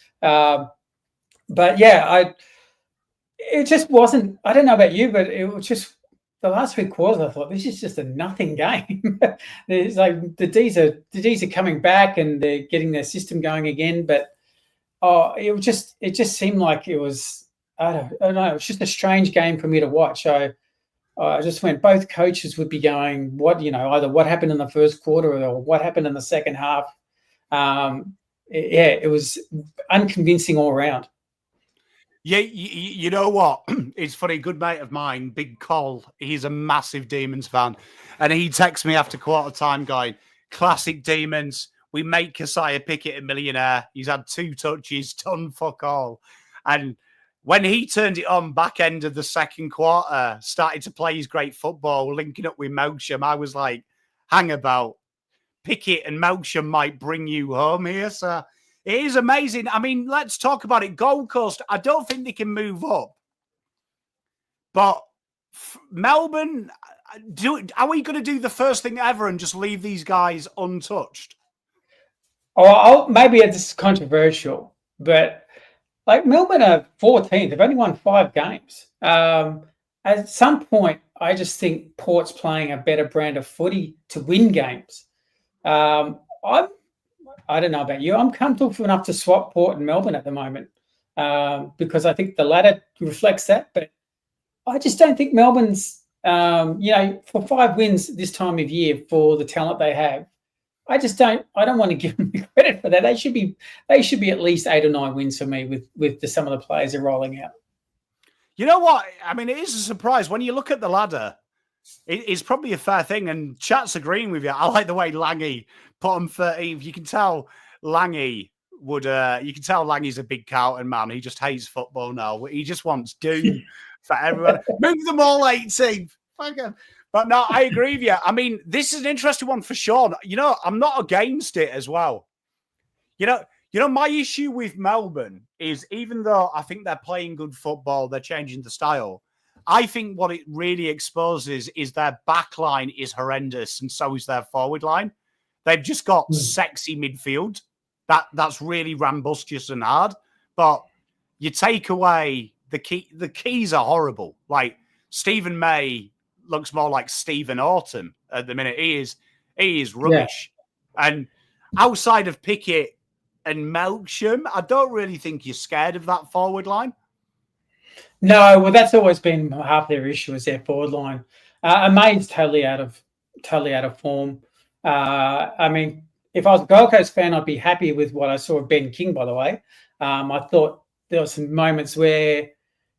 Speaker 2: It just wasn't, I don't know about you, but it was just the last 3 quarters, I thought, this is just a nothing game. It's like the D's are coming back and they're getting their system going again, but it just seemed like it was, I don't know, it was just a strange game for me to watch. I just went, both coaches would be going, either what happened in the first quarter or what happened in the second half. It was unconvincing all around.
Speaker 1: Yeah, you know what? It's funny. Good mate of mine, Big Col, he's a massive Demons fan. And he texts me after quarter time going, classic Demons. We make Keziah Pickett a millionaire. He's had 2 touches, done fuck all. And when he turned it on back end of the second quarter, started to play his great football, linking up with Melksham, I was like, hang about. Pickett and Melksham might bring you home here. So it is amazing. I mean, let's talk about it. Gold Coast, I don't think they can move up. But Melbourne, are we going to do the first thing ever and just leave these guys untouched?
Speaker 2: Oh, maybe it's controversial, but like Melbourne are 14th. They've only won 5 games. At some point, I just think Port's playing a better brand of footy to win games. I don't know about you. I'm comfortable enough to swap Port and Melbourne at the moment because I think the latter reflects that. But I just don't think Melbourne's, for 5 wins this time of year for the talent they have. I don't want to give them the credit for that. They should be at least 8 or 9 wins for me with some of the players they're rolling out.
Speaker 1: You know what? I mean, it is a surprise when you look at the ladder. It's probably a fair thing, and chat's agreeing with you. I like the way Langy put him 13th. You can tell Langy would. You can tell Langy's a big Carlton man. He just hates football now. He just wants doom for everyone. Move them all 18th. But no, I agree with you. I mean, this is an interesting one for Sean. I'm not against it as well. My issue with Melbourne is even though I think they're playing good football, they're changing the style. I think what it really exposes is their back line is horrendous, and so is their forward line. They've just got sexy midfield. That's really rambustious and hard. But you take away the keys are horrible. Like Stephen May looks more like Stephen Autumn at the minute. He is rubbish. Yeah. And outside of Pickett and Melksham, I don't really think you're scared of that forward line.
Speaker 2: No, well, that's always been half their issue is their forward line. May's totally out of form. I mean, if I was a Gold Coast fan, I'd be happy with what I saw of Ben King, by the way. I thought there were some moments where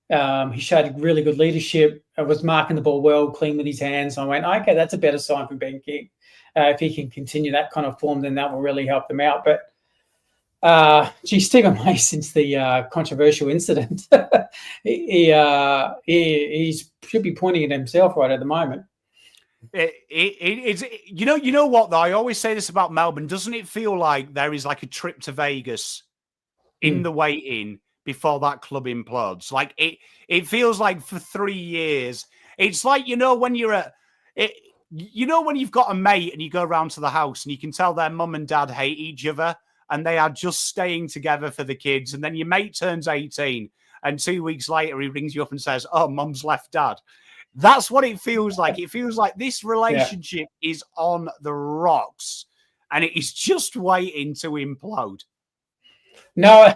Speaker 2: he showed really good leadership, was marking the ball well, clean with his hands. I went, okay, that's a better sign for Ben King. If he can continue that kind of form, then that will really help them out. But Stephen May, since the controversial incident, he should be pointing at himself right at the moment.
Speaker 1: It's you know what though, I always say this about Melbourne. Doesn't it feel like there is like a trip to Vegas in the waiting before that club implodes? Like it feels like for 3 years. It's like when you're at it. When you've got a mate and you go around to the house and you can tell their mum and dad hate each other. And they are just staying together for the kids. And then your mate turns 18 and 2 weeks later, he rings you up and says, oh, mum's left dad. That's what it feels like. It feels like this relationship is on the rocks and it is just waiting to implode.
Speaker 2: No,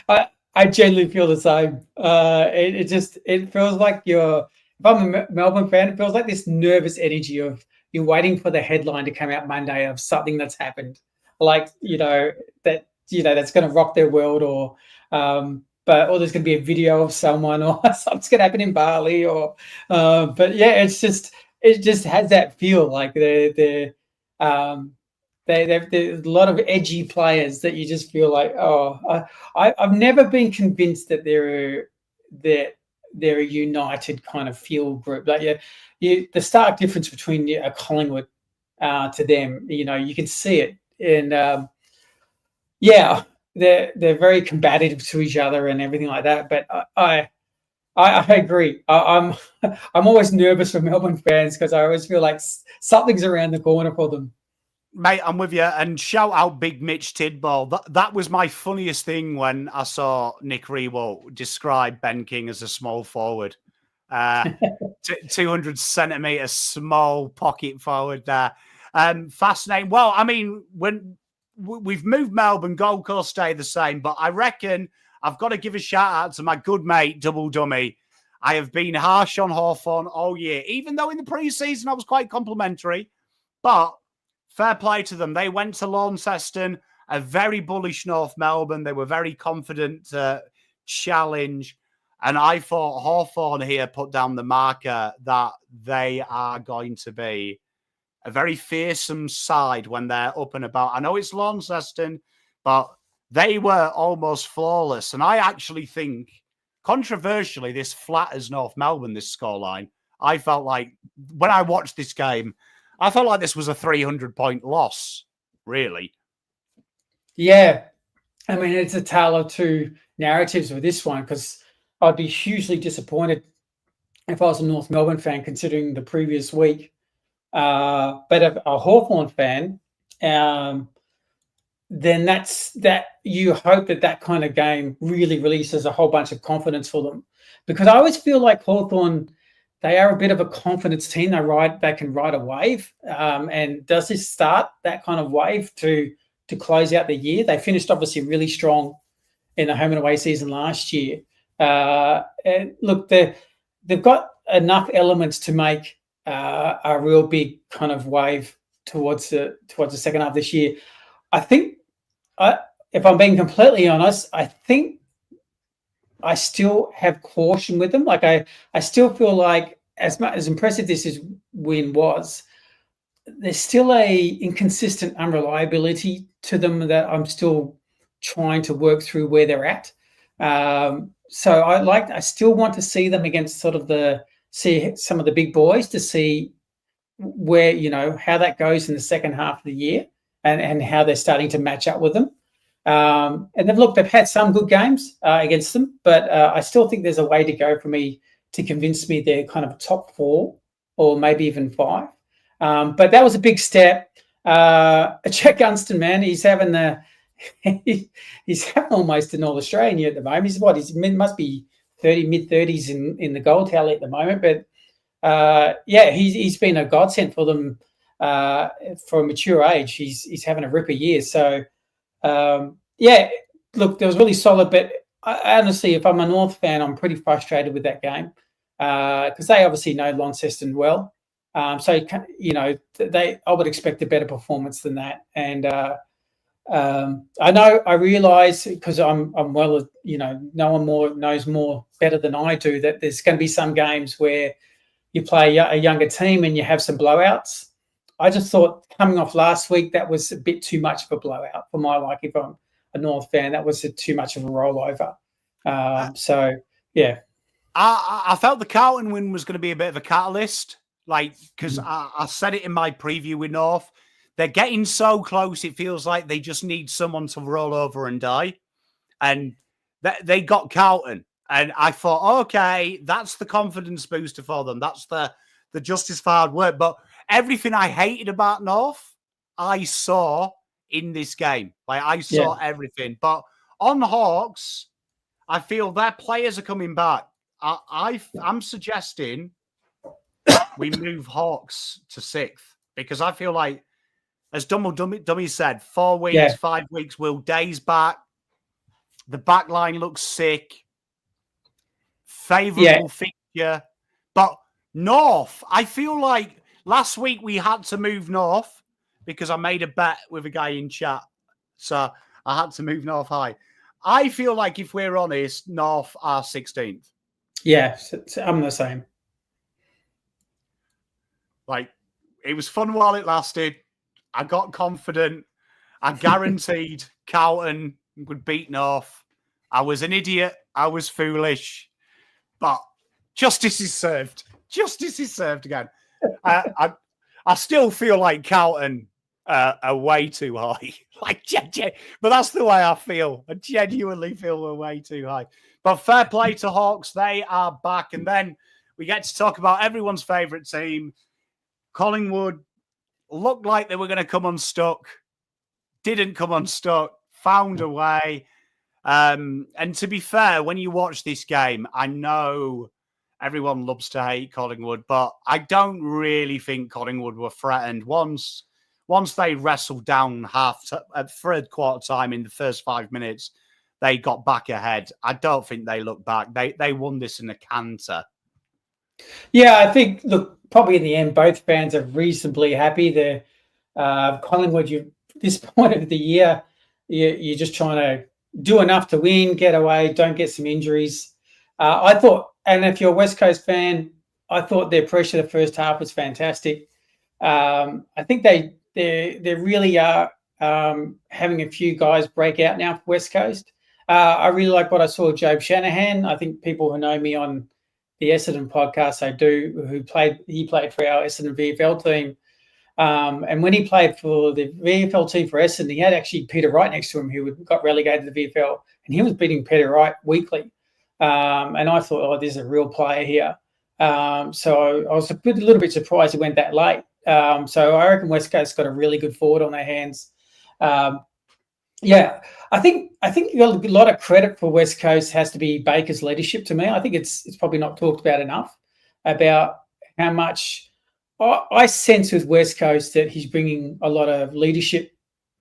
Speaker 2: I genuinely feel the same. It feels like if I'm a Melbourne fan, it feels like this nervous energy of you're waiting for the headline to come out Monday of something that's happened. Like, that's going to rock their world or there's going to be a video of someone or something's going to happen in Bali it just has that feel like there's a lot of edgy players that you just feel like, I've never been convinced that they're a united kind of feel group. Like the stark difference between a Collingwood to them, you can see it. And they're very combative to each other and everything like that. But I agree. I'm always nervous for Melbourne fans because I always feel like something's around the corner for them.
Speaker 1: Mate, I'm with you. And shout out Big Mitch Tidball. That was my funniest thing when I saw Nick Rewalt describe Ben King as a small forward. 200 centimetre small pocket forward there. Fascinating. Well, I mean, when we've moved Melbourne, Gold Coast stay the same, but I reckon I've got to give a shout out to my good mate, Double Dummy. I have been harsh on Hawthorn all year, even though in the pre-season I was quite complimentary, but fair play to them. They went to Launceston, a very bullish North Melbourne. They were very confident to challenge. And I thought Hawthorn here put down the marker that they are going to be a very fearsome side when they're up and about. I know it's Launceston, but they were almost flawless. And I actually think, controversially, this flatters North Melbourne, this scoreline. I felt like, when I watched this game, I felt like this was a 300-point loss, really.
Speaker 2: Yeah. I mean, it's a tale of two narratives with this one because I'd be hugely disappointed if I was a North Melbourne fan, considering the previous week. But if a Hawthorn fan, then that you hope that kind of game really releases a whole bunch of confidence for them. Because I always feel like Hawthorn, they are a bit of a confidence team. They can ride a wave. And does this start that kind of wave to close out the year? They finished obviously really strong in the home and away season last year. And look, they've got enough elements to make a real big kind of wave towards the second half of this year. I think, if I'm being completely honest, I think I still have caution with them. Like I still feel like as impressive this win was, there's still a inconsistent unreliability to them that I'm still trying to work through where they're at. So I still want to see them against see some of the big boys to see where, how that goes in the second half of the year and how they're starting to match up with them. And they've had some good games against them, but I still think there's a way to go for me to convince me they're kind of top 4 or maybe even 5. But that was a big step. Jack Gunston, man, he's having almost an All-Australian year at the moment. He must be mid-30s in the gold tally at the moment. But he's been a godsend for them for a mature age. He's having a ripper year. So look, there was really solid. But honestly, if I'm a North fan, I'm pretty frustrated with that game because they obviously know Launceston well. So I would expect a better performance than that. And I realise because I'm well, no one knows more better than I do that there's going to be some games where you play a younger team and you have some blowouts. I just thought coming off last week, that was a bit too much of a blowout for my liking. If I'm a North fan, that was too much of a rollover.
Speaker 1: I felt the Carlton win was going to be a bit of a catalyst, because I said it in my preview with North. They're getting so close, it feels like they just need someone to roll over and die. And they got Carlton. And I thought, okay, that's the confidence booster for them. That's the justice for hard work. But everything I hated about North, I saw in this game. I saw everything. But on the Hawks, I feel their players are coming back. I'm suggesting we move Hawks to 6th because I feel like, as Dummy said, 4 weeks, 5 weeks, Will Day's back. The back line looks sick. Favourable fixture. But North, I feel like last week we had to move North because I made a bet with a guy in chat. So I had to move North high. I feel like if we're honest, North are 16th.
Speaker 2: Yeah, I'm the same.
Speaker 1: It was fun while it lasted. I got confident. I guaranteed Carlton would beat North. I was an idiot. I was foolish. But justice is served. Justice is served again. I still feel like Carlton are way too high. But that's the way I feel. I genuinely feel we're way too high. But fair play to Hawks. They are back. And then we get to talk about everyone's favourite team. Collingwood looked like they were going to come unstuck. Didn't come unstuck. Found a way. And to be fair, when you watch this game, I know everyone loves to hate Collingwood, but I don't really think Collingwood were threatened. Once they wrestled down third quarter time in the first 5 minutes, they got back ahead. I don't think they looked back. They won this in a canter.
Speaker 2: Yeah, I think, look, probably in the end, both fans are reasonably happy. The Collingwood, this point of the year, you're just trying to do enough to win, get away, don't get some injuries. I thought, and if you're a West Coast fan, I thought their pressure the first half was fantastic. I think they really are having a few guys break out now for West Coast. I really like what I saw of Jobe Shanahan. I think people who know me on the Essendon podcast, he played for our Essendon VFL team. And when he played for the VFL team for Essendon, he had actually Peter Wright next to him, who got relegated to the VFL, and he was beating Peter Wright weekly. And I thought, this is a real player here. So I was a little bit surprised he went that late. So I reckon West Coast got a really good forward on their hands. Yeah, I think a lot of credit for West Coast has to be Baker's leadership. To me, I think it's probably not talked about enough about how much I sense with West Coast that he's bringing a lot of leadership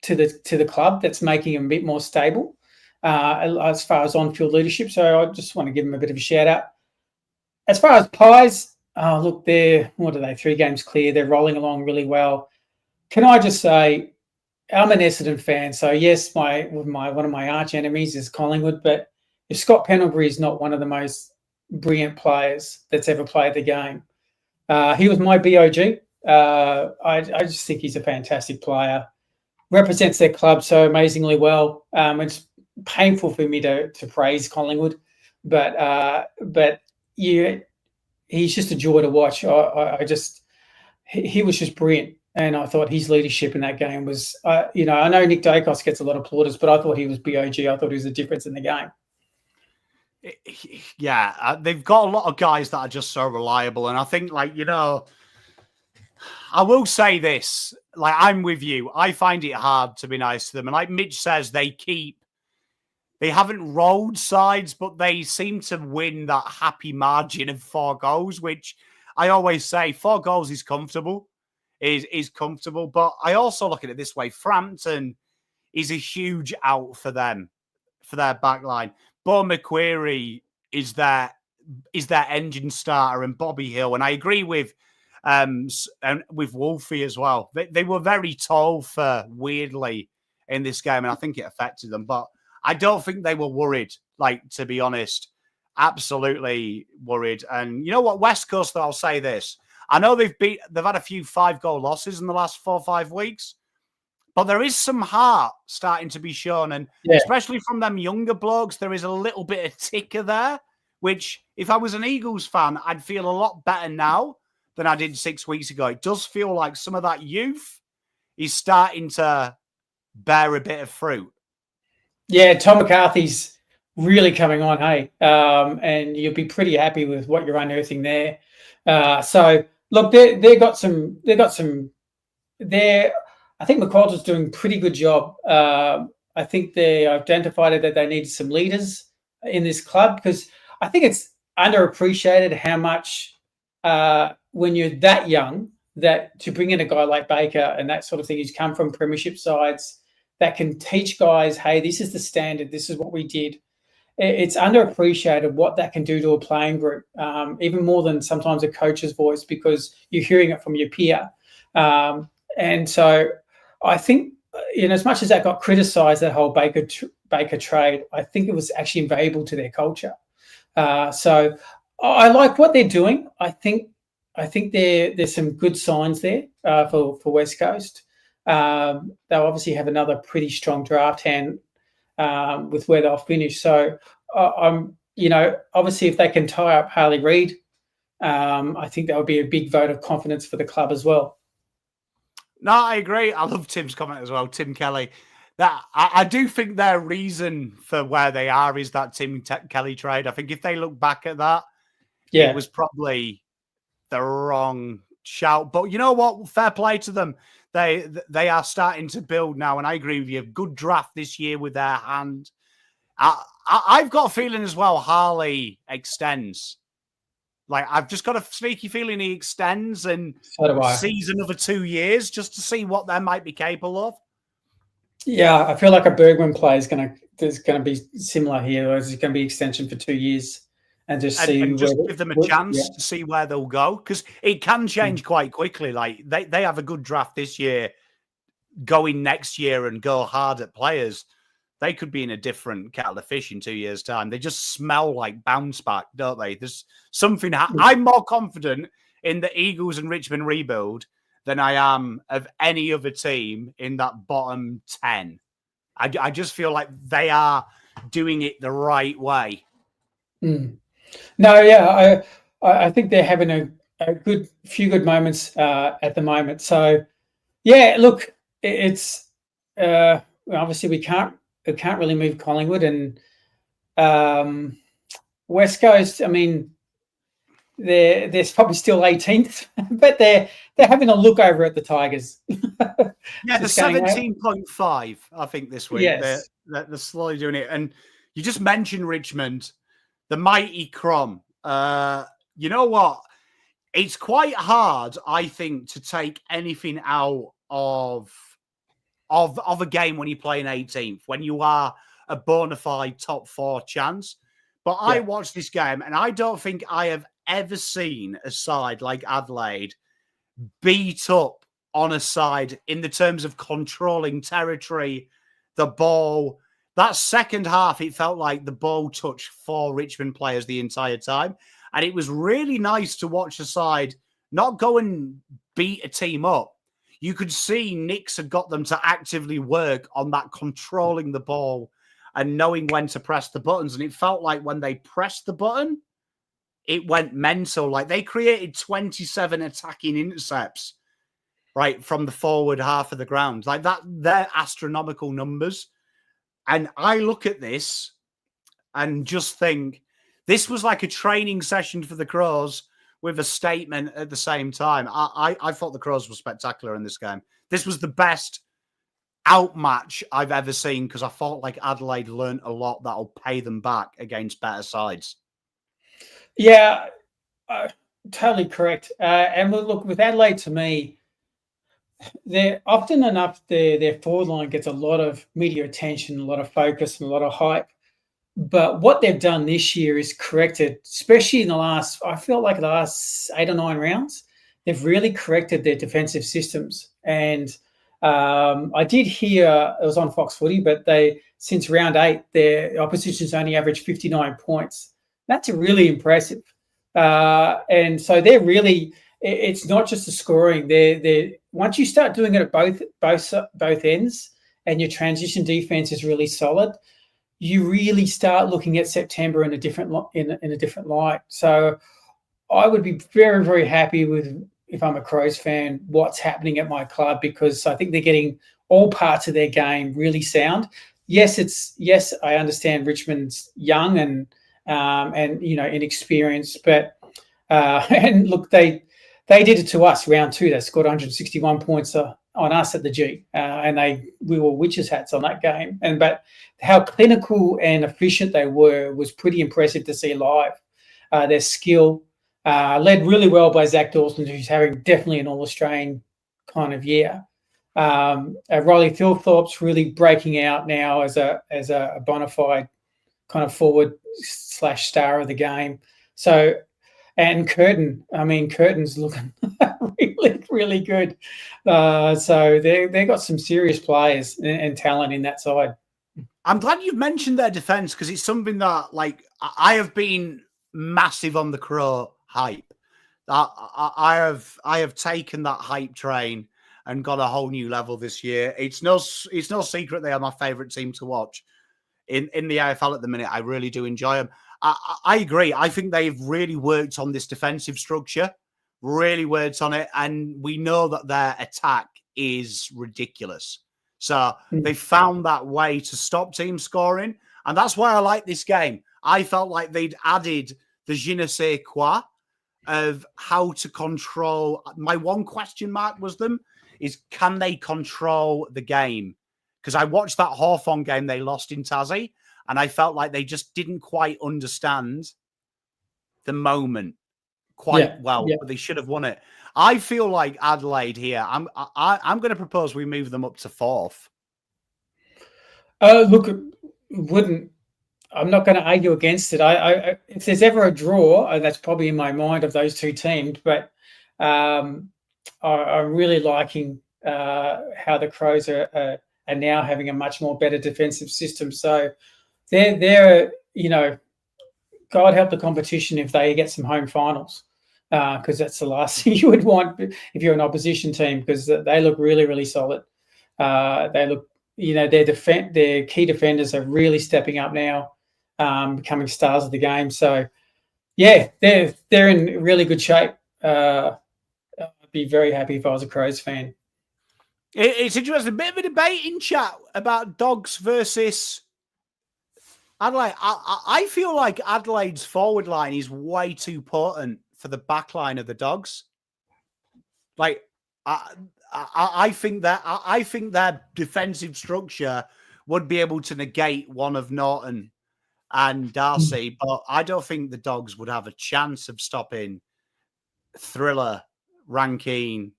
Speaker 2: to the club that's making him a bit more stable as far as on-field leadership. So I just want to give him a bit of a shout out. As far as Pies, look, they're, what are they, 3 games clear. They're rolling along really well. Can I just say, I'm an Essendon fan, so yes, one of my arch enemies is Collingwood, but if Scott Pendlebury is not one of the most brilliant players that's ever played the game, he was my BOG. I just think he's a fantastic player. Represents their club so amazingly well. It's painful for me to praise Collingwood, but yeah, he's just a joy to watch. He was just brilliant. And I thought his leadership in that game was, I know Nick Dacos gets a lot of plaudits, but I thought he was BOG. I thought he was the difference in the game.
Speaker 1: Yeah, they've got a lot of guys that are just so reliable. And I think, I will say this, I'm with you. I find it hard to be nice to them. And like Mitch says, they haven't rolled sides, but they seem to win that happy margin of 4 goals, which I always say 4 goals is comfortable. Is comfortable, but I also look at it this way: Frampton is a huge out for them, for their back line. Bo McQuarrie is their engine starter, and Bobby Hill. And I agree with Wolfie as well. They were very tall for weirdly in this game, and I think it affected them. But I don't think they were worried. To be honest, absolutely worried. And you know what, West Coast, I'll say this. I know they've had a few 5-goal losses in the last 4 or 5 weeks, but there is some heart starting to be shown. And especially from them younger blokes, there is a little bit of ticker there, which if I was an Eagles fan, I'd feel a lot better now than I did 6 weeks ago. It does feel like some of that youth is starting to bear a bit of fruit.
Speaker 2: Yeah, Tom McCarthy's really coming on, hey? And you'll be pretty happy with what you're unearthing there. So look, they got some. I think McCarthy's doing a pretty good job. I think they identified that they needed some leaders in this club, because I think it's underappreciated how much when you're that young, that to bring in a guy like Baker and that sort of thing, who's come from premiership sides, that can teach guys, hey, this is the standard, this is what we did. It's underappreciated what that can do to a playing group, even more than sometimes a coach's voice, because you're hearing it from your peer. And so I think, as much as that got criticised, that whole Baker trade, I think it was actually invaluable to their culture. So I like what they're doing. I think there's some good signs there for West Coast. They'll obviously have another pretty strong draft hand with where they'll finish. So obviously if they can tie up Harley Reid, I think that would be a big vote of confidence for the club as well.
Speaker 1: No, I agree. I love Tim's comment as well, Tim Kelly. That I do think their reason for where they are is that Tim Kelly trade. I think if they look back at that, it was probably the wrong shout. But you know what? Fair play to them. They are starting to build now, and I agree with you. Good draft this year with their hand. I've got a feeling as well Harley extends. I've just got a sneaky feeling he extends and sees another 2 years just to see what they might be capable of. Yeah,
Speaker 2: I feel like a Bergman play is going to be similar here. Or is it going to be extension for 2 years? And just
Speaker 1: give them a chance to see where they'll go, because it can change quite quickly. They have a good draft this year, going next year and go hard at players. They could be in a different kettle of fish in 2 years' time. They just smell like bounce back, don't they? There's something. I'm more confident in the Eagles and Richmond rebuild than I am of any other team in that bottom 10. I just feel like they are doing it the right way.
Speaker 2: No, yeah, I think they're having a few good moments at the moment. So, yeah, look, it's obviously we can't really move Collingwood, and West Coast. I mean, they're probably still 18th, but they're having a look over at the Tigers.
Speaker 1: Yeah, the 17.5, I think, this week.
Speaker 2: Yes.
Speaker 1: They're slowly doing it. And you just mentioned Richmond, the mighty Crom. You know what? It's quite hard, I think, to take anything out of a game when you play in 18th, when you are a bona fide top 4 chance. But I watched this game, and I don't think I have ever seen a side like Adelaide beat up on a side in the terms of controlling territory, the ball. That second half, it felt like the ball touched 4 Richmond players the entire time. And it was really nice to watch a side not go and beat a team up. You could see Nix had got them to actively work on that controlling the ball and knowing when to press the buttons. And it felt like when they pressed the button, it went mental. Like they created 27 attacking intercepts, right, from the forward half of the ground. Like that, they're astronomical numbers. And I look at this and just think this was like a training session for the Crows with a statement at the same time. I thought the Crows were spectacular in this game. This was the best outmatch I've ever seen because I felt like Adelaide learned a lot that'll pay them back against better sides.
Speaker 2: Yeah, totally correct. And look, with Adelaide, to me, they're often enough their forward line gets a lot of media attention, a lot of focus, and a lot of hype. But what they've done this year is corrected, especially in the last 8 or 9 rounds. They've really corrected their defensive systems. And I did hear, it was on Fox Footy, but since round 8, their opposition's only averaged 59 points. That's really impressive. And so they're really, it's not just the scoring. They're once you start doing it at both ends, and your transition defense is really solid, you really start looking at September in a different light. So I would be very, very happy with, if I'm a Crows fan, what's happening at my club, because I think they're getting all parts of their game really sound. Yes, I understand Richmond's young and inexperienced, but and look, they did it to us round 2. They scored 161 points on us at the G, and we were witches' hats on that game. But how clinical and efficient they were was pretty impressive to see live. Their skill, led really well by Zach Dawson, who's having definitely an All-Australian kind of year. Riley Thilthorpe's really breaking out now as a bona fide kind of forward/star of the game. So, and Curtin's looking really, really good. So they got some serious players and talent in that side.
Speaker 1: I'm glad you've mentioned their defense, because it's something that, like, I have been massive on the Crow hype. I have taken that hype train and got a whole new level this year. It's no secret they are my favourite team to watch in the AFL at the minute. I really do enjoy them. I agree. I think they've really worked on this defensive structure, really worked on it, and we know that their attack is ridiculous. So they found that way to stop team scoring, and that's why I like this game. I felt like they'd added the je ne sais quoi of how to control. My one question mark is can they control the game? Because I watched that Hawthorn game they lost in Tassie, and I felt like they just didn't quite understand the moment quite well. But they should have won it. I feel like Adelaide here. I'm going to propose we move them up to 4th.
Speaker 2: Look, I'm not going to argue against it. I if there's ever a draw, that's probably in my mind of those two teams. But I'm really liking how the Crows are now having a much more better defensive system. So they're God help the competition if they get some home finals, because that's the last thing you would want if you're an opposition team, because they look really, really solid. They look, their key defenders are really stepping up now, becoming stars of the game. So yeah, they're in really good shape. I'd be very happy if I was a Crows fan.
Speaker 1: It's interesting. A bit of a debate in chat about Dogs versus Adelaide. I feel like Adelaide's forward line is way too potent for the back line of the Dogs. Like, I think their defensive structure would be able to negate one of Norton and Darcy, but I don't think the Dogs would have a chance of stopping Thriller, Rankine,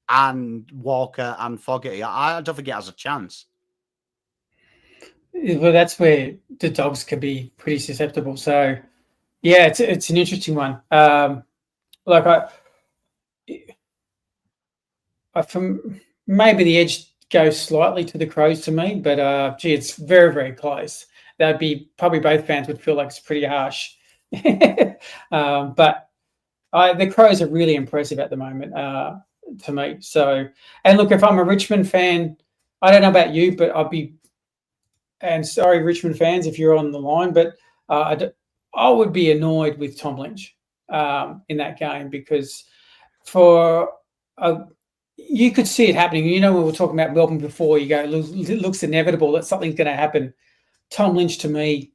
Speaker 1: and Walker and Fogarty. I don't think it has a chance.
Speaker 2: Well, that's where the Dogs could be pretty susceptible. So, yeah, it's an interesting one. From maybe the edge goes slightly to the Crows to me, but it's very, very close. That'd be probably both fans would feel like it's pretty harsh. But the Crows are really impressive at the moment to me. So, and look, if I'm a Richmond fan, I don't know about you, but and sorry, Richmond fans, if you're on the line, but I would be annoyed with Tom Lynch in that game because you could see it happening. You know, we were talking about Melbourne before. You go, it looks inevitable that something's going to happen. Tom Lynch, to me,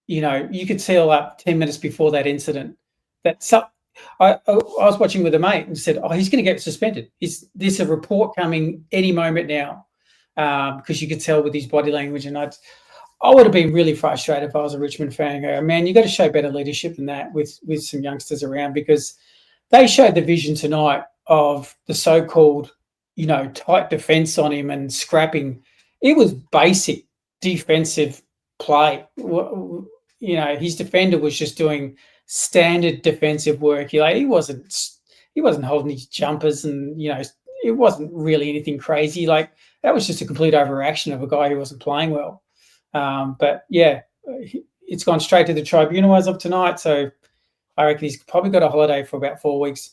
Speaker 2: you know, you could see all up 10 minutes before that incident. I was watching with a mate and said, "Oh, he's going to get suspended. There's a report coming any moment now," because you could tell with his body language. And I would have been really frustrated if I was a Richmond fan. Go, man, you got to show better leadership than that with some youngsters around, because they showed the vision tonight of the so-called, you know, tight defence on him and scrapping. It was basic defensive play. You know, his defender was just doing standard defensive work. He wasn't holding his jumpers, and you know, it wasn't really anything crazy. Like, that was just a complete overreaction of a guy who wasn't playing well. But yeah, it's gone straight to the tribunal as of tonight. So I reckon he's probably got a holiday for about 4 weeks.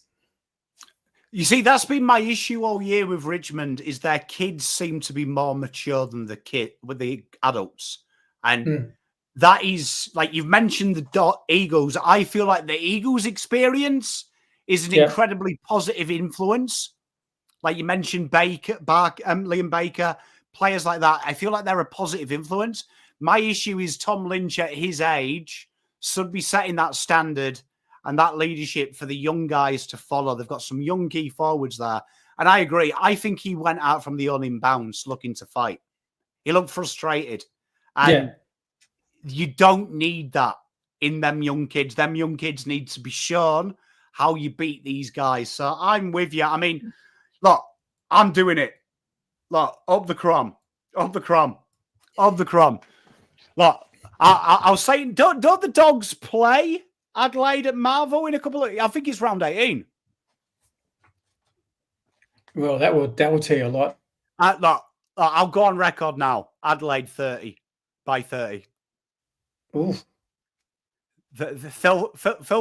Speaker 1: You see, that's been my issue all year with Richmond, is their kids seem to be more mature than the adults. And that is, like you've mentioned, the Eagles. I feel like the Eagles' experience is an incredibly positive influence. Like you mentioned, Liam Baker, players like that. I feel like they're a positive influence. My issue is Tom Lynch at his age should be setting that standard and that leadership for the young guys to follow. They've got some young key forwards there. And I agree. I think he went out from the unbounce looking to fight. He looked frustrated. And you don't need that in them young kids. Them young kids need to be shown how you beat these guys. So I'm with you. I mean, look, I'm doing it. Look, up the crumb. Up the crumb. Up the crumb. Look, I was saying, don't the Dogs play Adelaide at Marvel in a couple of... I think it's round 18.
Speaker 2: Well, that will tell you a lot.
Speaker 1: Look, I'll go on record now. Adelaide 30 by 30.
Speaker 2: Ooh.
Speaker 1: The Phil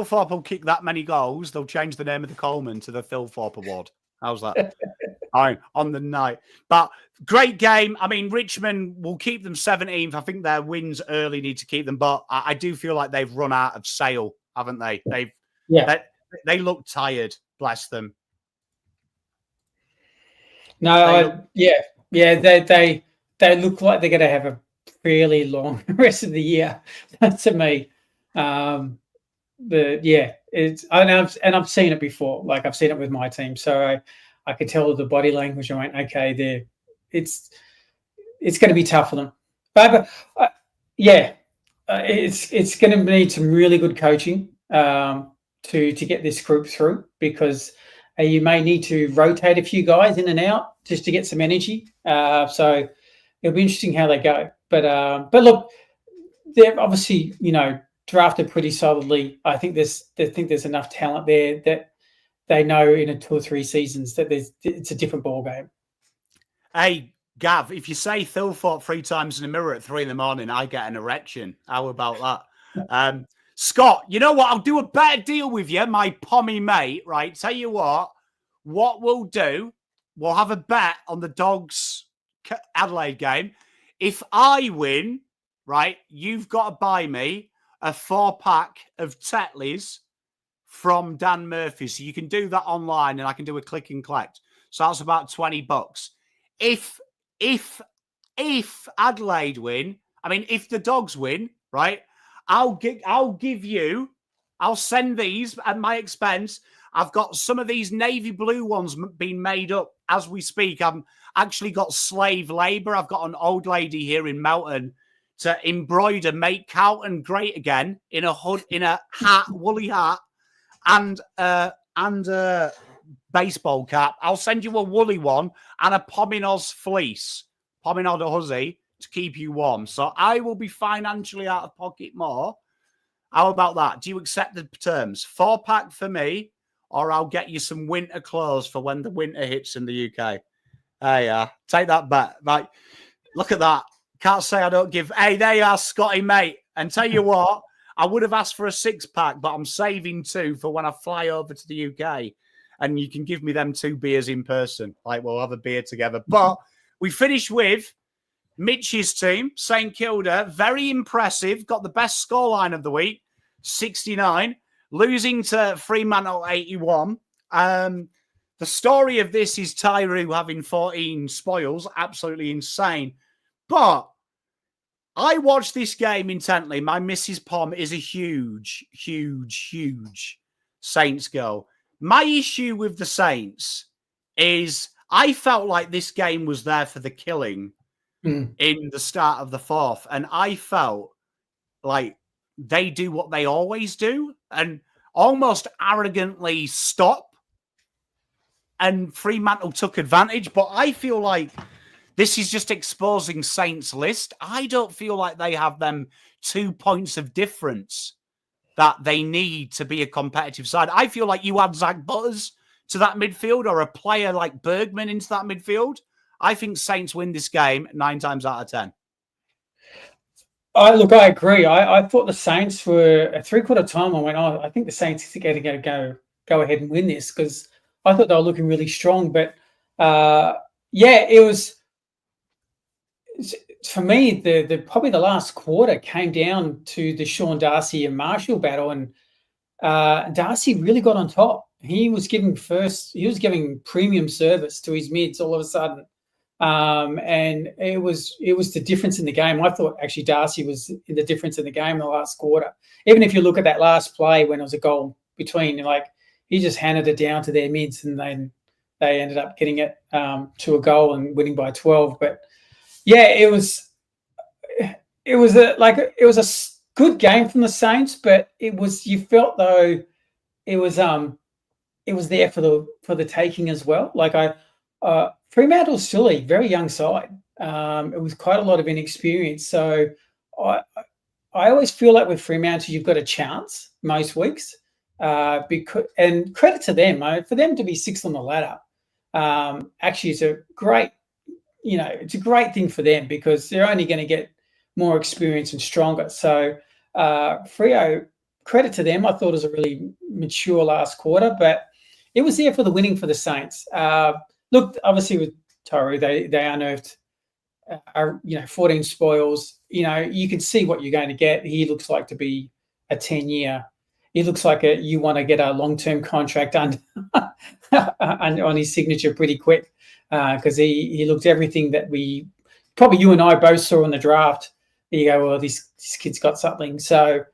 Speaker 1: Thorpe will kick that many goals. They'll change the name of the Coleman to the Phil Thorpe Award. How's that? On the night. But great game. I mean, Richmond will keep them 17th. I think their wins early need to keep them. But I do feel like they've run out of sail, haven't they? They look tired. Bless them.
Speaker 2: No, they look like they're going to have a fairly long rest of the year to me. But yeah, I've seen it before. Like, I've seen it with my team, so I could tell the body language. I went, okay, it's going to be tough for them. But it's going to need some really good coaching to get this group through, because you may need to rotate a few guys in and out just to get some energy. So it'll be interesting how they go. But look, they're obviously, you know, drafted pretty solidly. I think there's enough talent there that they know in 2 or 3 seasons that it's a different ball game.
Speaker 1: Hey, Gav, if you say Thilthorpe 3 times in a mirror at 3 a.m, I get an erection. How about that? Scott, you know what? I'll do a better deal with you, my pommy mate, right? Tell you what we'll do, we'll have a bet on the Dogs Adelaide game. If I win, right, you've got to buy me a 4-pack of Tetleys from Dan Murphy. So you can do that online and I can do a click and collect. So that's about $20. If Adelaide win, I mean, if the Dogs win, right, I'll give you I'll send these at my expense. I've got some of these navy blue ones being made up as we speak. I've actually got slave labor. I've got an old lady here in Melbourne to embroider, make Carlton great again in a hood, in a hat, woolly hat, and a baseball cap. I'll send you a woolly one and a PommyInOz fleece, PommyInOz huzzy, to keep you warm. So I will be financially out of pocket more. How about that? Do you accept the terms? 4-pack for me, or I'll get you some winter clothes for when the winter hits in the UK. There you are. Take that bet. Right. Look at that. Can't say I don't give. Hey, there you are, Scotty, mate. And tell you what, I would have asked for a 6-pack, but I'm saving 2 for when I fly over to the UK. And you can give me them 2 beers in person. Like, we'll have a beer together. But we finish with Mitch's team, St Kilda. Very impressive. Got the best scoreline of the week, 69. Losing to Fremantle, 81. The story of this is Tyree having 14 spoils. Absolutely insane. But I watched this game intently. My Mrs. Pom is a huge, huge, huge Saints girl. My issue with the Saints is I felt like this game was there for the killing in the start of the fourth. And I felt like they do what they always do and almost arrogantly stop. And Fremantle took advantage. But I feel like this is just exposing Saints' list. I don't feel like they have them 2 points of difference that they need to be a competitive side. I feel like you add Zach Butters to that midfield or a player like Bergman into that midfield. I think Saints win this game 9 times out of 10.
Speaker 2: Look, I agree. I thought the Saints were at 3/4 time. I went, I think the Saints are going to go ahead and win this because I thought they were looking really strong. But it was. For me, the probably the last quarter came down to the Sean Darcy and Marshall battle, and Darcy really got on top. He was giving premium service to his mids all of a sudden, and it was the difference in the game. I thought actually Darcy was the difference in the game in the last quarter. Even if you look at that last play when it was a goal between, like he just handed it down to their mids, and then they ended up getting it to a goal and winning by 12. But yeah, it was a good game from the Saints, but you felt though it was there for the taking as well. Like Fremantle's still a very young side. It was quite a lot of inexperience. So I always feel like with Fremantle you've got a chance most weeks. And credit to them, for them to be 6th on the ladder. Actually, it's a great thing for them because they're only going to get more experience and stronger. So Freo, credit to them. I thought it was a really mature last quarter, but it was there for the winning for the Saints. Look, obviously with Toru, they unearthed 14 spoils. You can see what you're going to get. He looks like to be a 10-year. He looks like you want to get a long-term contract on his signature pretty quick. Because he looked everything that you and I both saw in the draft. You go, well, this kid's got something. So,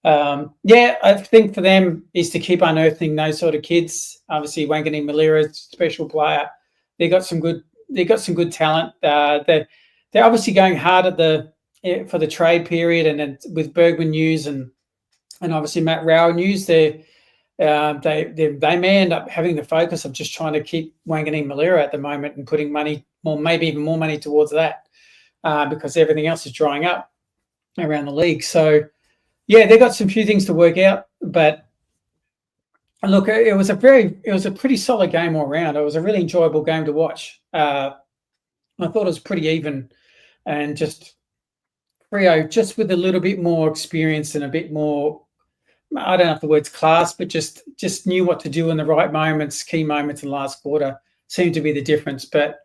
Speaker 2: I think for them is to keep unearthing those sort of kids. Obviously, Wangani Malira, special player. They got some good talent. They're obviously going hard for the trade period, and then with Bergman news and obviously Matt Rowell news, they may end up having the focus of just trying to keep Wangani Malira at the moment and putting money, or maybe even more money towards that, because everything else is drying up around the league. So, yeah, they got some few things to work out. But look, it was a pretty solid game all around. It was a really enjoyable game to watch. I thought it was pretty even, and just Freo just with a little bit more experience and a bit more, I don't know if the word's class, but just knew what to do in the right moments, key moments in the last quarter seemed to be the difference. But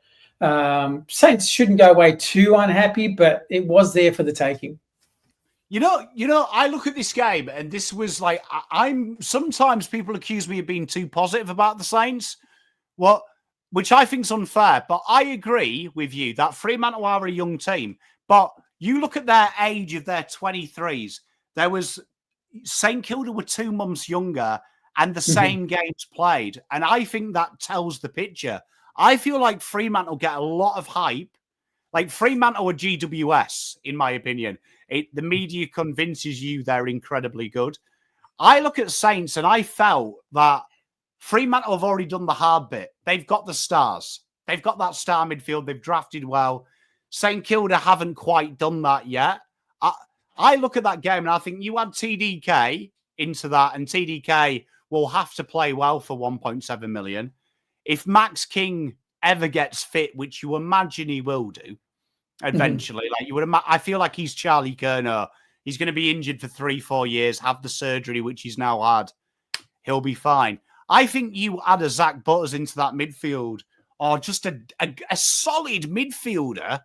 Speaker 2: Saints shouldn't go away too unhappy, but it was there for the taking.
Speaker 1: I look at this game and this was like, sometimes people accuse me of being too positive about the Saints, which I think is unfair, but I agree with you that Fremantle are a young team, but you look at their age of their 23s, there was St Kilda were 2 months younger and the same games played. And I think that tells the picture. I feel like Fremantle get a lot of hype. Like Fremantle are GWS, in my opinion. The media convinces you they're incredibly good. I look at Saints and I felt that Fremantle have already done the hard bit. They've got the stars. They've got that star midfield. They've drafted well. St Kilda haven't quite done that yet. I look at that game and I think you add TDK into that, and TDK will have to play well for 1.7 million. If Max King ever gets fit, which you imagine he will do eventually, like you would, I feel like he's Charlie Kerner. He's going to be injured for 3-4 years, have the surgery, which he's now had. He'll be fine. I think you add a Zach Butters into that midfield, or just a solid midfielder.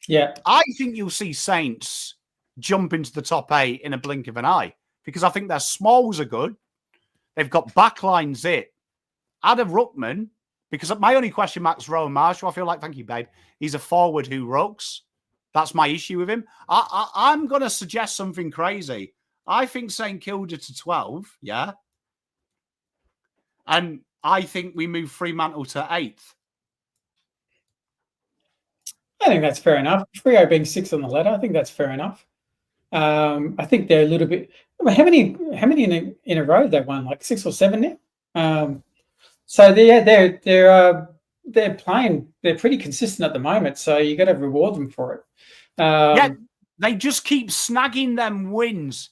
Speaker 2: Yeah,
Speaker 1: I think you'll see Saints jump into the top 8 in a blink of an eye, because I think their smalls are good. They've got backlines it. Add a ruckman, because my only question mark's Rowan Marshall. I feel like, thank you, babe, he's a forward who rucks. That's my issue with him. I'm going to suggest something crazy. I think St Kilda to 12, yeah? And I think we move Fremantle to 8th.
Speaker 2: I think that's fair enough. Freo being 6th on the ladder, I think that's fair enough. I think they're a little bit. How many in a row they won? Like 6 or 7 now. So they're playing. They're pretty consistent at the moment. So you got to reward them for it.
Speaker 1: Yeah, they just keep snagging them wins.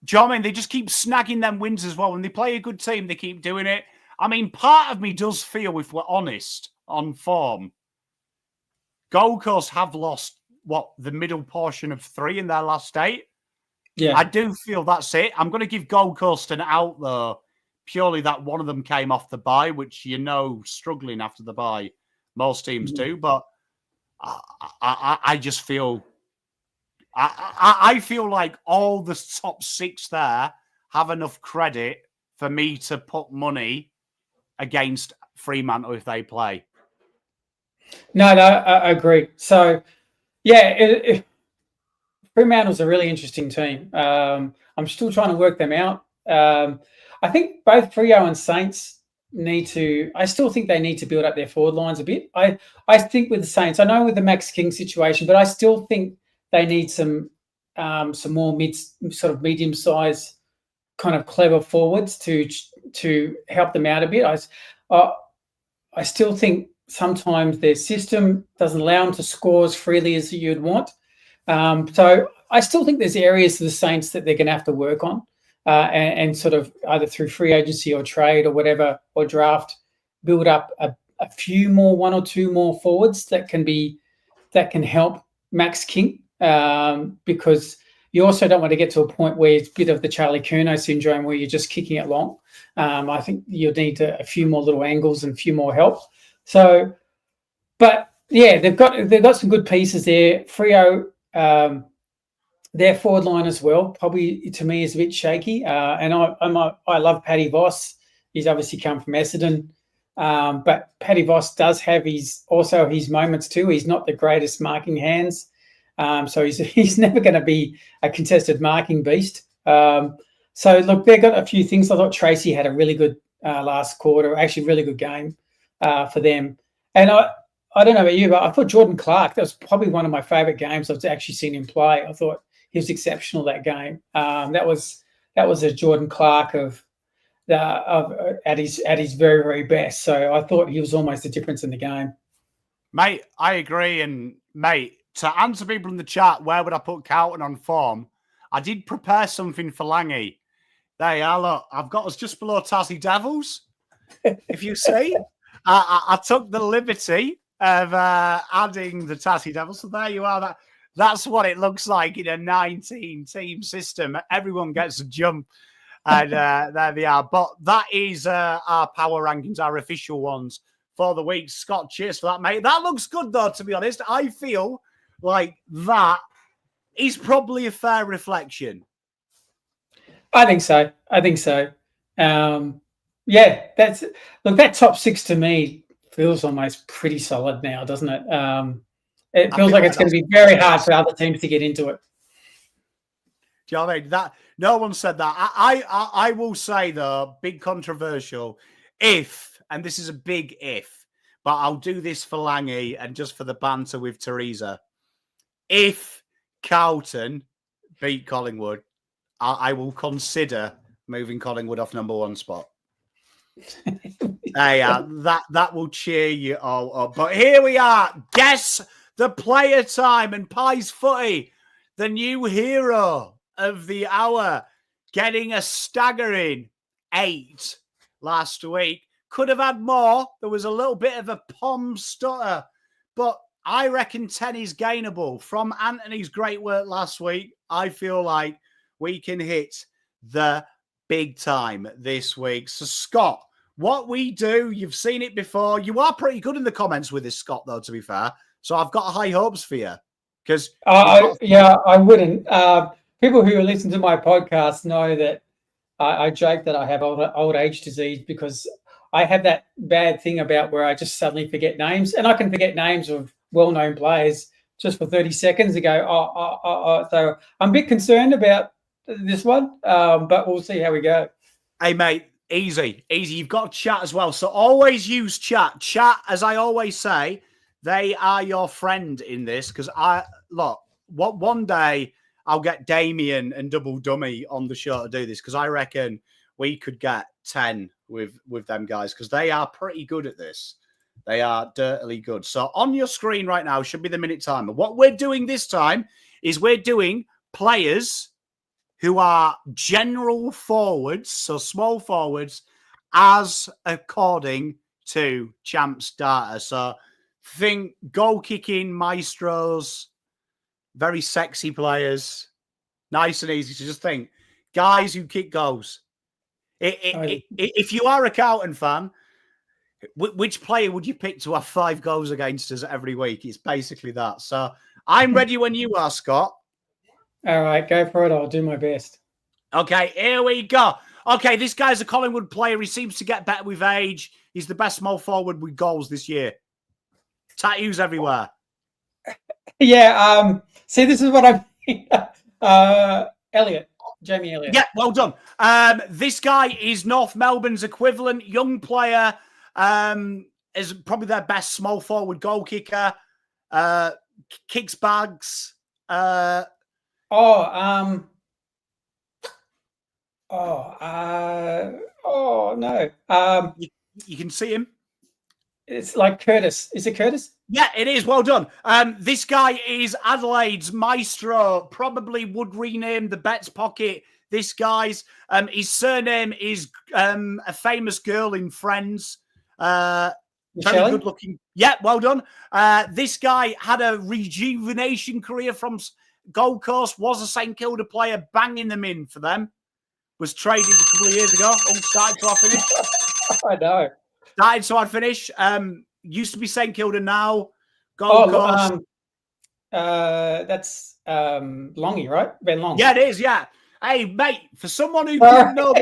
Speaker 1: Do you know what I mean? They just keep snagging them wins as well. When they play a good team, they keep doing it. I mean, part of me does feel, if we're honest, on form, Gold Coast have lost, the middle portion of 3 in their last 8.
Speaker 2: Yeah.
Speaker 1: I do feel that's it. I'm going to give Gold Coast an out, though, purely that one of them came off the bye, which, struggling after the bye. Most teams do. But I just feel... I feel like all the top 6 there have enough credit for me to put money against Fremantle if they play.
Speaker 2: No, I agree. So, yeah, Fremantle's a really interesting team. I'm still trying to work them out. I think both Freo and Saints I still think they need to build up their forward lines a bit. I think with the Saints, I know with the Max King situation, but I still think they need some more medium-sized kind of clever forwards to help them out a bit. I still think sometimes their system doesn't allow them to score as freely as you'd want. So I still think there's areas of the Saints that they're going to have to work on and sort of either through free agency or trade or whatever, or draft, build up a few more, 1 or 2 more forwards that can help Max King. Because you also don't want to get to a point where it's a bit of the Charlie Curnow syndrome where you're just kicking it long. I think you'll need a few more little angles and a few more help. So, but yeah, they've got some good pieces there. Freo, their forward line as well, probably to me is a bit shaky. And I love Paddy Voss. He's obviously come from Essendon. But Paddy Voss does have his moments too. He's not the greatest marking hands. So he's never going to be a contested marking beast. So, look, they've got a few things. I thought Tracy had a really good last quarter, actually really good game for them. And I don't know about you, but I thought Jordan Clark, that was probably one of my favourite games I've actually seen him play. I thought he was exceptional that game. That was a Jordan Clark at his very, very best. So I thought he was almost the difference in the game.
Speaker 1: Mate, I agree. And, mate, to answer people in the chat, where would I put Carlton on form? I did prepare something for Langy. There you are, look. I've got us just below Tassie Devils, if you see. I took the liberty of adding the Tassie Devils. So there you are. That's what it looks like in a 19-team system. Everyone gets a jump. And there they are. But that is our power rankings, our official ones for the week. Scott, cheers for that, mate. That looks good, though, to be honest. I feel like that is probably a fair reflection.
Speaker 2: I think so. Yeah, that top 6 to me feels almost pretty solid now, doesn't it? It feels like it's going to be very hard for other teams to get into it.
Speaker 1: Do you know what I mean? That no one said that. I will say though, big controversial. If, and this is a big if, but I'll do this for Langy and just for the banter with Teresa. If Carlton beat Collingwood, I will consider moving Collingwood off number 1 spot. Hey, that will cheer you all up. But here we are. Guess the player time, and Pies Footy, the new hero of the hour, getting a staggering 8 last week. Could have had more. There was a little bit of a Pom stutter, but I reckon 10 is gainable. From Anthony's great work last week, I feel like we can hit the big time this week. So, Scott, what we do, you've seen it before. You are pretty good in the comments with this, Scott, though, to be fair. So I've got high hopes for you. Because
Speaker 2: yeah, I wouldn't. People who listen to my podcast know that I joke that I have old age disease because I have that bad thing about where I just suddenly forget names, and I can forget names of well-known players just for 30 seconds ago. So I'm a bit concerned about this one, but we'll see how we go.
Speaker 1: Hey, mate, easy. You've got chat as well. So always use chat. Chat, as I always say, they are your friend in this because one day I'll get Damien and Double Dummy on the show to do this because I reckon we could get 10 with them guys because they are pretty good at this. They are dirtily good. So on your screen right now should be the minute timer. What we're doing this time is we're doing players who are general forwards, so small forwards, as according to Champs data. So think goal-kicking maestros, very sexy players, nice and easy to just think. Guys who kick goals. If you are a Carlton fan, which player would you pick to have 5 goals against us every week? It's basically that. So I'm ready when you are, Scott.
Speaker 2: All right, go for it. I'll do my best.
Speaker 1: Okay, here we go. Okay, this guy's a Collingwood player. He seems to get better with age. He's the best small forward with goals this year. Tattoos everywhere.
Speaker 2: Yeah, see, this is what I mean. Jamie Elliott.
Speaker 1: Yeah, well done. This guy is North Melbourne's equivalent. Young player, is probably their best small forward goal kicker. Kicks bags.
Speaker 2: No.
Speaker 1: You can see him.
Speaker 2: It's like Curtis. Is it Curtis?
Speaker 1: Yeah, it is. Well done. This guy is Adelaide's maestro. Probably would rename the Betts Pocket. This guy's his surname is a famous girl in Friends. Very good looking. Yeah, well done. This guy had a rejuvenation career from Gold Coast. Was a St Kilda player, banging them in for them. Was traded a couple of years ago. Started to finish.
Speaker 2: I know.
Speaker 1: Started so I'd finish. Used to be St Kilda, now Gold Coast.
Speaker 2: That's Longy, right? Ben Long.
Speaker 1: Yeah, it is. Yeah. Hey, mate, for someone who didn't know,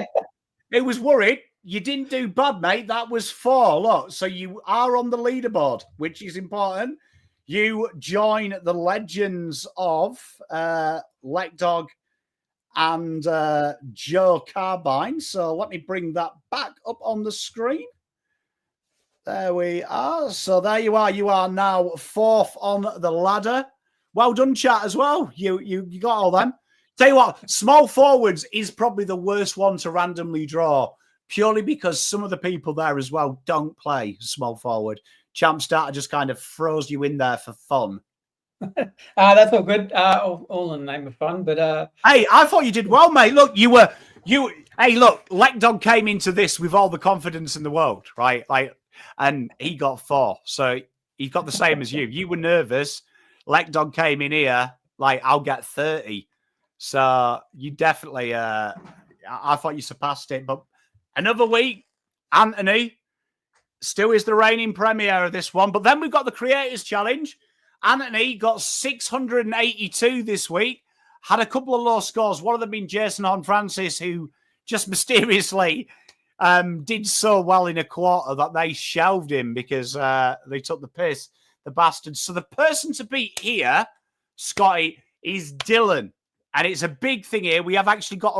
Speaker 1: who was worried, you didn't do bad, mate. That was 4. Look, so you are on the leaderboard, which is important. You join the legends of Leckdog and Joe Carbine. So let me bring that back up on the screen. There we are. So there you are. You are now 4th on the ladder. Well done, chat, as well. You got all them. Tell you what, small forwards is probably the worst one to randomly draw, purely because some of the people there as well don't play small forward. Champ Starter just kind of throws you in there for fun.
Speaker 2: That's all good. All in the name of fun, but
Speaker 1: hey, I thought you did well, mate. Look, hey, look, Leckdog came into this with all the confidence in the world, right? And he got 4. So he got the same as you. You were nervous. Leckdog came in here I'll get 30. So you definitely, I thought you surpassed it. But another week, Anthony still is the reigning premier of this one. But then we've got the Creators Challenge. Anthony got 682 this week. Had a couple of low scores. One of them being Jason Horn-Francis, who just mysteriously did so well in a quarter that they shelved him because they took the piss, the bastards. So the person to beat here, Scotty, is Dylan. And it's a big thing here. We have actually got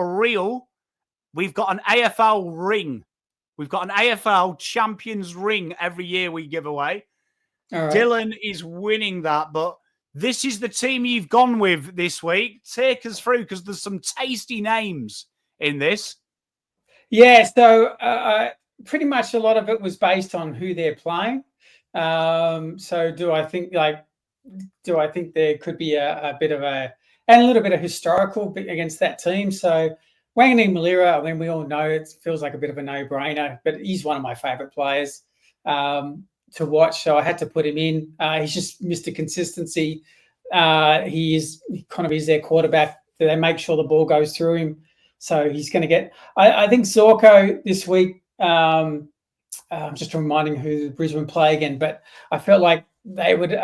Speaker 1: we've got an AFL ring. We've got an AFL Champions ring every year we give away. Right. Dylan is winning that, but this is the team you've gone with this week. Take us through, because there's some tasty names in this.
Speaker 2: Yeah, so pretty much a lot of it was based on who they're playing. So do I think there could be a bit of and a little bit of historical against that team? So Wangani Malira, I mean, we all know it feels like a bit of a no-brainer, but he's one of my favourite players to watch, so I had to put him in. He's just Mr. Consistency. He is their quarterback. They make sure the ball goes through him, so he's going to get. I think Zorko this week. I'm just reminding who Brisbane play again, but I felt like they would.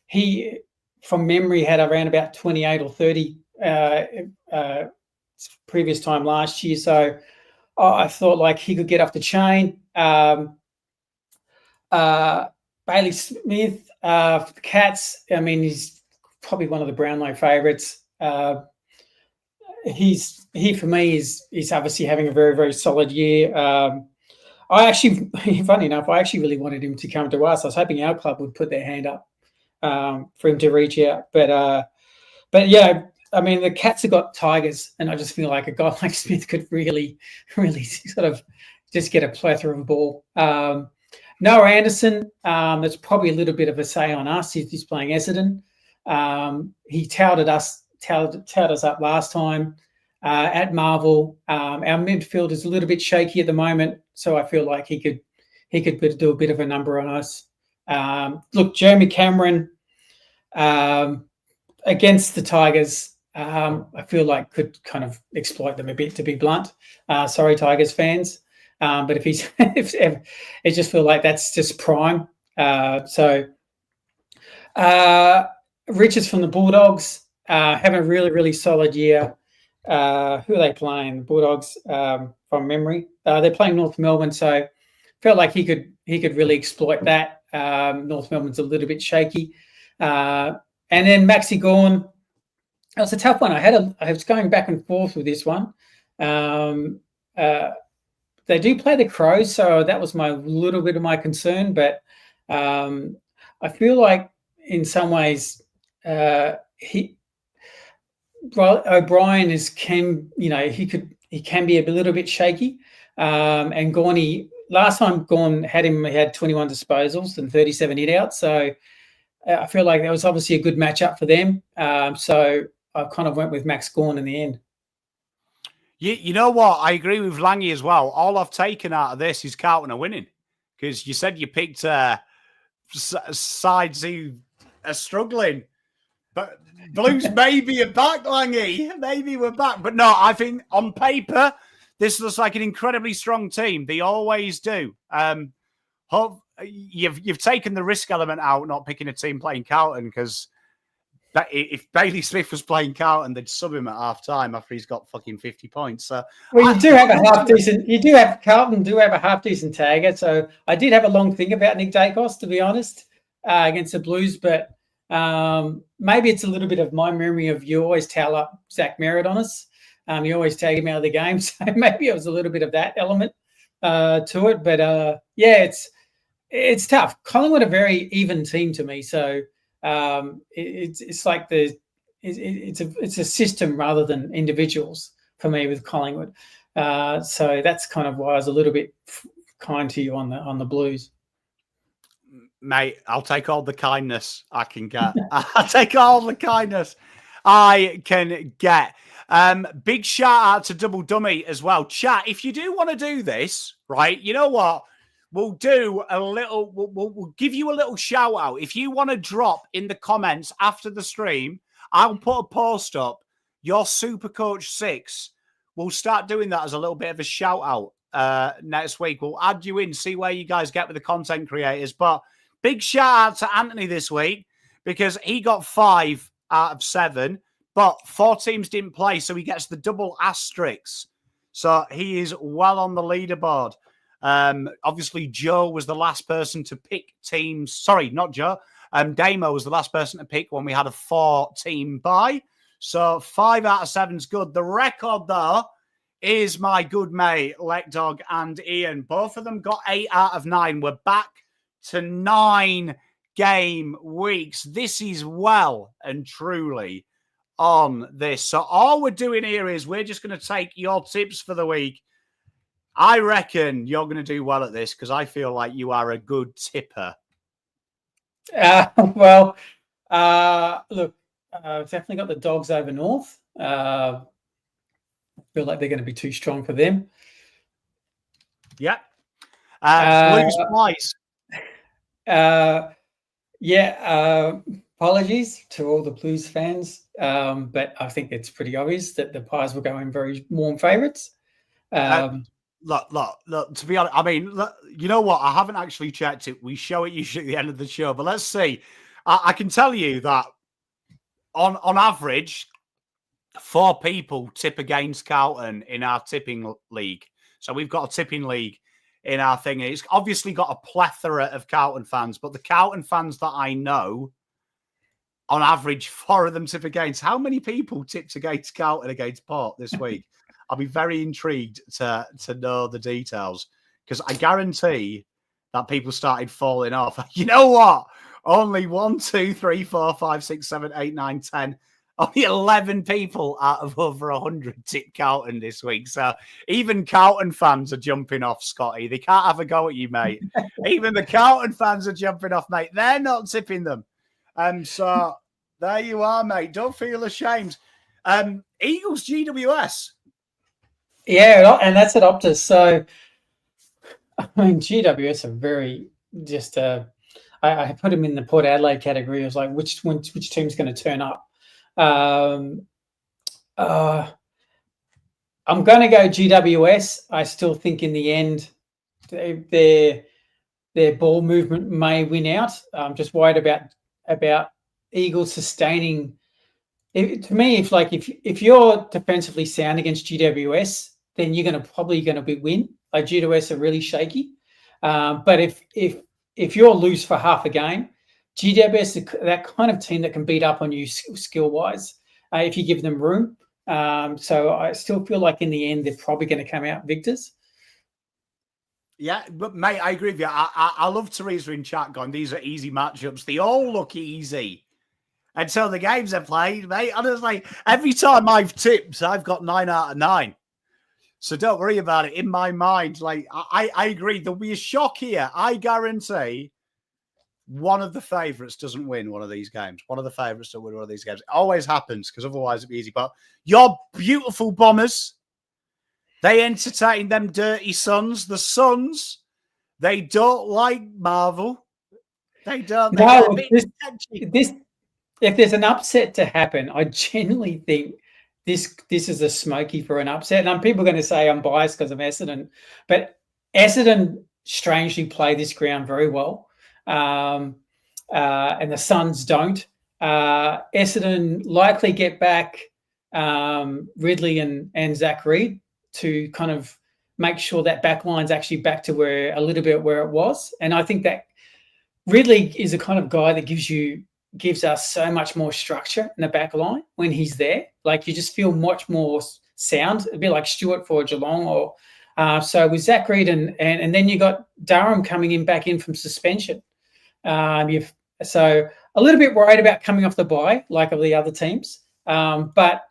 Speaker 2: He, from memory, had around about 28 or 30 previous time last year, so I thought like he could get off the chain. Bailey Smith for the Cats. I mean, he's probably one of the Brownlow favourites. He for me is obviously having a very, very solid year. I actually, funny enough, I actually really wanted him to come to us. I was hoping our club would put their hand up for him to reach out. But yeah, I mean, the Cats have got Tigers, and I just feel like a guy like Smith could really, really sort of just get a plethora of ball. Noah Anderson, that's probably a little bit of a say on us. He's playing Essendon. He touted us up last time at Marvel. Our midfield is a little bit shaky at the moment, so I feel like he could do a bit of a number on us. Look, Jeremy Cameron against the Tigers, I feel like could kind of exploit them a bit, to be blunt. Sorry, Tigers fans. But if he's, I just feel like that's just prime. Richards from the Bulldogs, having a really, really solid year. Who are they playing? The Bulldogs, from memory. They're playing North Melbourne, so felt like he could really exploit that. North Melbourne's a little bit shaky. And then Maxi Gawn. It was a tough one. I was going back and forth with this one. They do play the Crows, so that was my little bit of my concern. But I feel like in some ways O'Brien he can be a little bit shaky. And Gawney, last time Gawn had 21 disposals and 37 hitouts, so I feel like that was obviously a good matchup for them. So I kind of went with Max Gawn in the end.
Speaker 1: You know what? I agree with Langy as well. All I've taken out of this is Carlton are winning, because you said you picked sides who are struggling. But Blues maybe are back, Langy. Maybe we're back. But no, I think on paper, this looks like an incredibly strong team. They always do. You've taken the risk element out, not picking a team playing Carlton, because if Bailey Smith was playing Carlton, they'd sub him at half time after he's got fucking 50 points. So,
Speaker 2: well, Carlton do have a half decent tagger. So I did have a long thing about Nick Dacos, to be honest, against the Blues, but maybe it's a little bit of my memory of you always towel up Zach Merritt on us. You always tag him out of the game. So maybe it was a little bit of that element to it. But yeah, it's tough. Collingwood are a very even team to me. So it's like it's a system rather than individuals for me with Collingwood. So that's kind of why I was a little bit kind to you on the Blues.
Speaker 1: Mate, I'll take all the kindness I can get. I'll take all the kindness I can get. Big shout out to Double Dummy as well. Chat, if you do want to do this, right, you know what? We'll do a little, we'll give you a little shout out. If you want to drop in the comments after the stream, I'll put a post up, your Super Coach 6. We'll start doing that as a little bit of a shout out next week. We'll add you in, see where you guys get with the content creators. But big shout out to Anthony this week, because he got 5 out of 7, but 4 teams didn't play, so he gets the double asterisks. So he is well on the leaderboard. Obviously, Joe was the last person to pick teams. Sorry, not Joe. Damo was the last person to pick when we had a 4-team bye. So 5 out of 7's good. The record, though, is my good mate, Lek Dog and Ian. Both of them got 8 out of 9. We're back to 9 game weeks. This is well and truly on this. So all we're doing here is we're just going to take your tips for the week. I reckon you're going to do well at this because I feel like you are a good tipper.
Speaker 2: Look, I've definitely got the Dogs over North. I feel like they're going to be too strong for them.
Speaker 1: Yeah. Blues twice.
Speaker 2: Apologies to all the Blues fans, but I think it's pretty obvious that the Pies will go in very warm favourites.
Speaker 1: Look, to be honest, I mean, look, you know what? I haven't actually checked it. We show it usually at the end of the show, but let's see. I can tell you that on average, 4 people tip against Carlton in our tipping league. So we've got a tipping league in our thing. It's obviously got a plethora of Carlton fans, but the Carlton fans that I know, on average, 4 of them tip against. How many people tipped against Carlton against Port this week? I'll be very intrigued to know the details because I guarantee that people started falling off. You know what? Only 1, 2, 3, 4, 5, 6, 7, 8, 9, 10. Only 11 people out of over 100 tipped Carlton this week. So even Carlton fans are jumping off, Scotty. They can't have a go at you, mate. Even the Carlton fans are jumping off, mate. They're not tipping them. So there you are, mate. Don't feel ashamed. Eagles GWS.
Speaker 2: Yeah, and that's at Optus. So, I mean, GWS are very just. I put them in the Port Adelaide category. I was like, which team's going to turn up? I'm going to go GWS. I still think in the end, their ball movement may win out. I'm just worried about Eagles sustaining. To me, if you're defensively sound against GWS, then you're probably going to win. Like GWS are really shaky, but if you're loose for half a game, GWS are that kind of team that can beat up on you skill wise if you give them room. So I still feel like in the end they're probably going to come out victors.
Speaker 1: Yeah, but mate, I agree with you. I love Teresa in chat going, these are easy matchups. They all look easy until the games are played, mate. Honestly, every time I've tipped, I've got 9 out of 9. So don't worry about it. In my mind, I agree. There'll be a shock here. I guarantee one of the favourites doesn't win one of these games. One of the favourites don't win one of these games. It always happens because otherwise it'd be easy. But your beautiful Bombers, they entertain them dirty Suns. The Suns, they don't like Marvel. They don't.
Speaker 2: This if there's an upset to happen, I genuinely think this is a smoky for an upset. And people are going to say I'm biased because of Essendon, but Essendon strangely play this ground very well, and the Suns don't. Essendon likely get back Ridley and Zach Reid to kind of make sure that back line's actually back to a little bit where it was. And I think that Ridley is the kind of guy that gives us so much more structure in the back line when he's there. Like you just feel much more sound, a bit like Stewart for Geelong. Or so with Zach Reid and then you got Durham coming back in from suspension. So a little bit worried about coming off the bye, like of the other teams. But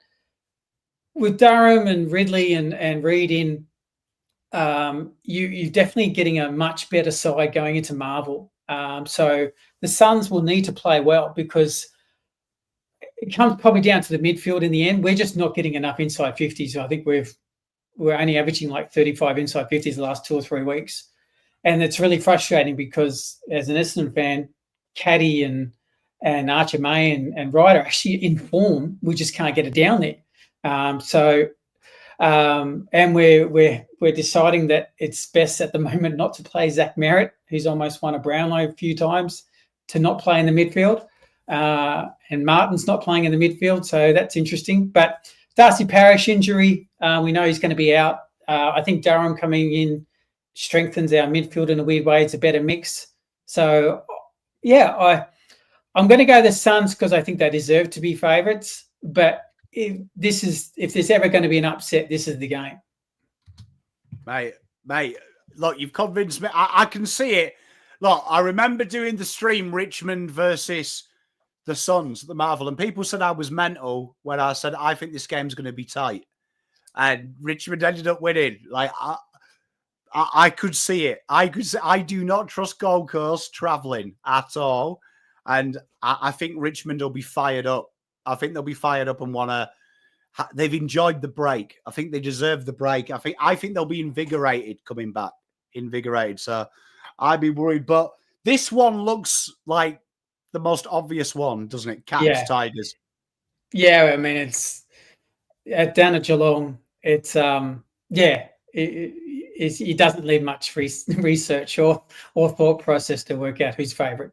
Speaker 2: with Durham and Ridley and Reid in, you're definitely getting a much better side going into Marvel. So the Suns will need to play well because it comes probably down to the midfield in the end. We're just not getting enough inside 50s. I think we're only averaging like 35 inside 50s the last 2 or 3 weeks. And it's really frustrating because as an Essendon fan, Caddy and Archer May and Ryder are actually in form. We just can't get it down there. And we're deciding that it's best at the moment not to play Zach Merritt, who's almost won a Brownlow a few times, to not play in the midfield. And Martin's not playing in the midfield, so that's interesting. But Darcy Parish injury, we know he's going to be out. I think Durham coming in strengthens our midfield in a weird way. It's a better mix. So, yeah, I'm going to go the Suns because I think they deserve to be favourites. But if there's ever going to be an upset, this is the game.
Speaker 1: Mate, look, you've convinced me. I can see it. Look, I remember doing the stream Richmond versus the Suns at the Marvel, and people said I was mental when I said I think this game's going to be tight. And Richmond ended up winning. Like, I could see it. I do not trust Gold Coast travelling at all. And I think Richmond will be fired up. I think they'll be fired up and want to. They've enjoyed the break. I think they deserve the break. I think they'll be invigorated coming back. Invigorated. So I'd be worried. But this one looks like the most obvious one, doesn't it? Cats, Tigers.
Speaker 2: Yeah, I mean, it's down at Geelong. It's it doesn't leave much research or thought process to work out who's favourite.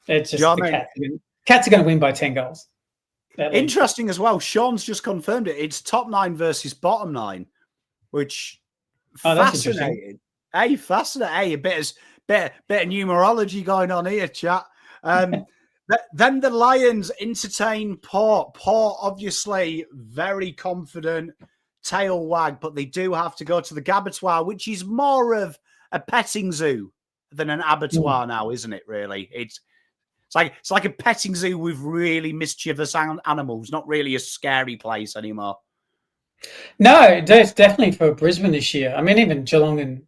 Speaker 2: It's just Cats are going to win by 10 goals.
Speaker 1: Interesting as well. Sean's just confirmed it. It's top 9 versus bottom 9, which fascinating. Hey, fascinating. Hey, a bit of numerology going on here, chat. Then the Lions entertain Port. Port, obviously, very confident, tail wag, but they do have to go to the Abattoir, which is more of a petting zoo than an abattoir now, isn't it, really? It's like a petting zoo with really mischievous animals, not really a scary place anymore.
Speaker 2: No, it's definitely for Brisbane this year. I mean, even Geelong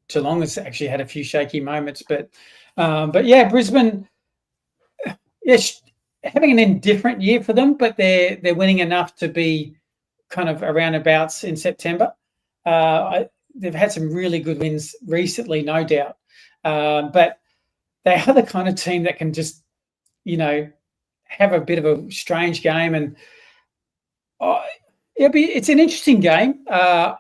Speaker 2: has actually had a few shaky moments, but yeah, Brisbane, having an indifferent year for them, but they're winning enough to be kind of around abouts in September. They've had some really good wins recently, no doubt, but they are the kind of team that can just, have a bit of a strange game, and it's an interesting game.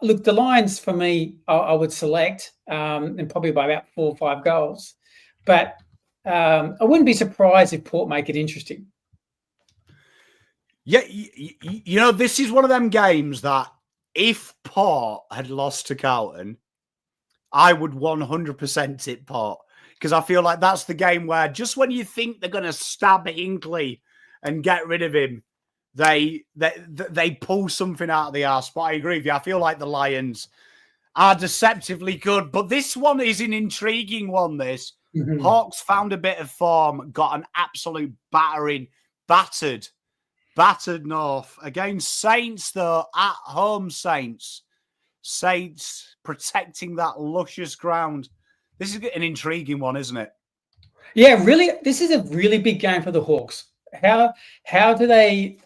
Speaker 2: Look, the Lions for me, I would select, and probably by about 4 or 5 goals, but I wouldn't be surprised if Port make it interesting.
Speaker 1: Yeah, this is one of them games that if Port had lost to Carlton, I would 100% tip Port. Because I feel like that's the game where just when you think they're going to stab Hinkley and get rid of him, they pull something out of the arse. But I agree with you. I feel like the Lions are deceptively good. But this one is an intriguing one, this. Mm-hmm. Hawks found a bit of form, got an absolute battering, battered North. Against Saints, though, at home Saints. Saints protecting that luscious ground. This is an intriguing one, isn't it?
Speaker 2: Yeah, really. This is a really big game for the Hawks. How do they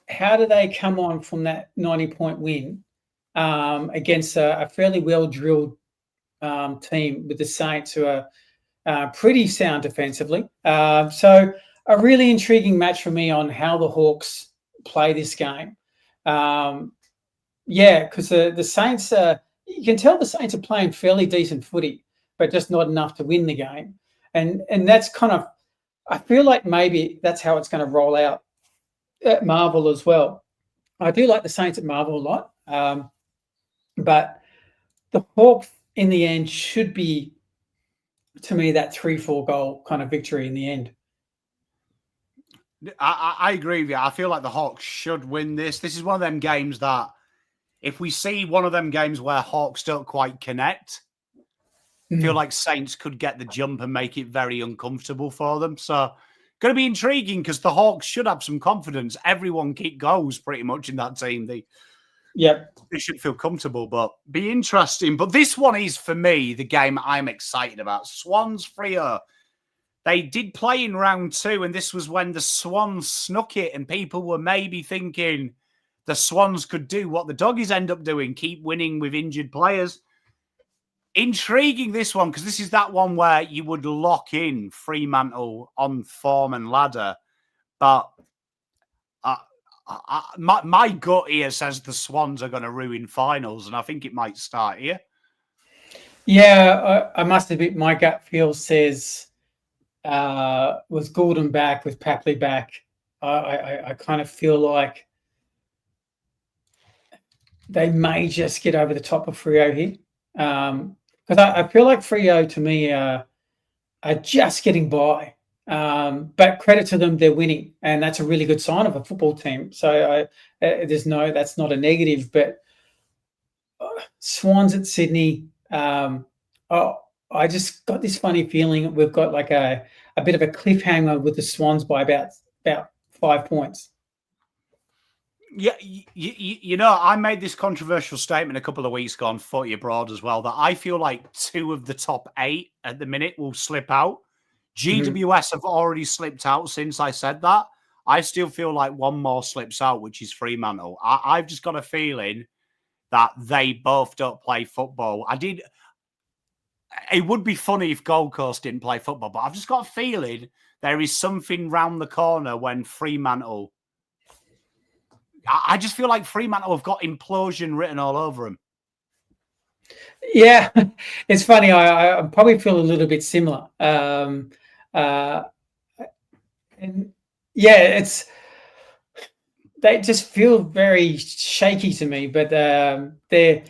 Speaker 2: come on from that 90-point win against a fairly well drilled team with the Saints, who are pretty sound defensively? So a really intriguing match for me on how the Hawks play this game. Because the Saints, you can tell the Saints are playing fairly decent footy, but just not enough to win the game. And that's kind of, I feel like maybe that's how it's going to roll out at Marvel as well. I do like the Saints at Marvel a lot, but the Hawks in the end should be, to me, that 3-4 goal kind of victory in the end.
Speaker 1: I agree with you. I feel like the Hawks should win this. This is one of them games that if we see one of them games where Hawks don't quite connect, I feel like Saints could get the jump and make it very uncomfortable for them. So, going to be intriguing because the Hawks should have some confidence. Everyone kick goals pretty much in that team. They should feel comfortable, but be interesting. But this one is, for me, the game I'm excited about. Swans Freo. They did play in round 2, and this was when the Swans snuck it, and people were maybe thinking the Swans could do what the Doggies end up doing, keep winning with injured players. Intriguing, this one, because this is that one where you would lock in Fremantle on form and ladder. But my gut here says the Swans are going to ruin finals, and I think it might start here.
Speaker 2: Yeah, I must admit, my gut feel says with Gordon back, with Papley back, I kind of feel like they may just get over the top of Freo here. Because I feel like Freo, to me, are just getting by. But credit to them, they're winning, and that's a really good sign of a football team. So that's not a negative. But Swans at Sydney, I just got this funny feeling we've got like a bit of a cliffhanger with the Swans by about 5 points.
Speaker 1: Yeah, you know, I made this controversial statement a couple of weeks ago on Footy Abroad as well, that I feel like 2 of the top 8 at the minute will slip out. GWS have already slipped out since I said that. I still feel like one more slips out, which is Fremantle. I've just got a feeling that they both don't play football. It would be funny if Gold Coast didn't play football, but I've just got a feeling there is something round the corner when Fremantle... I just feel like Fremantle have got implosion written all over them.
Speaker 2: Yeah, it's funny. I probably feel a little bit similar. And yeah, they just feel very shaky to me. But they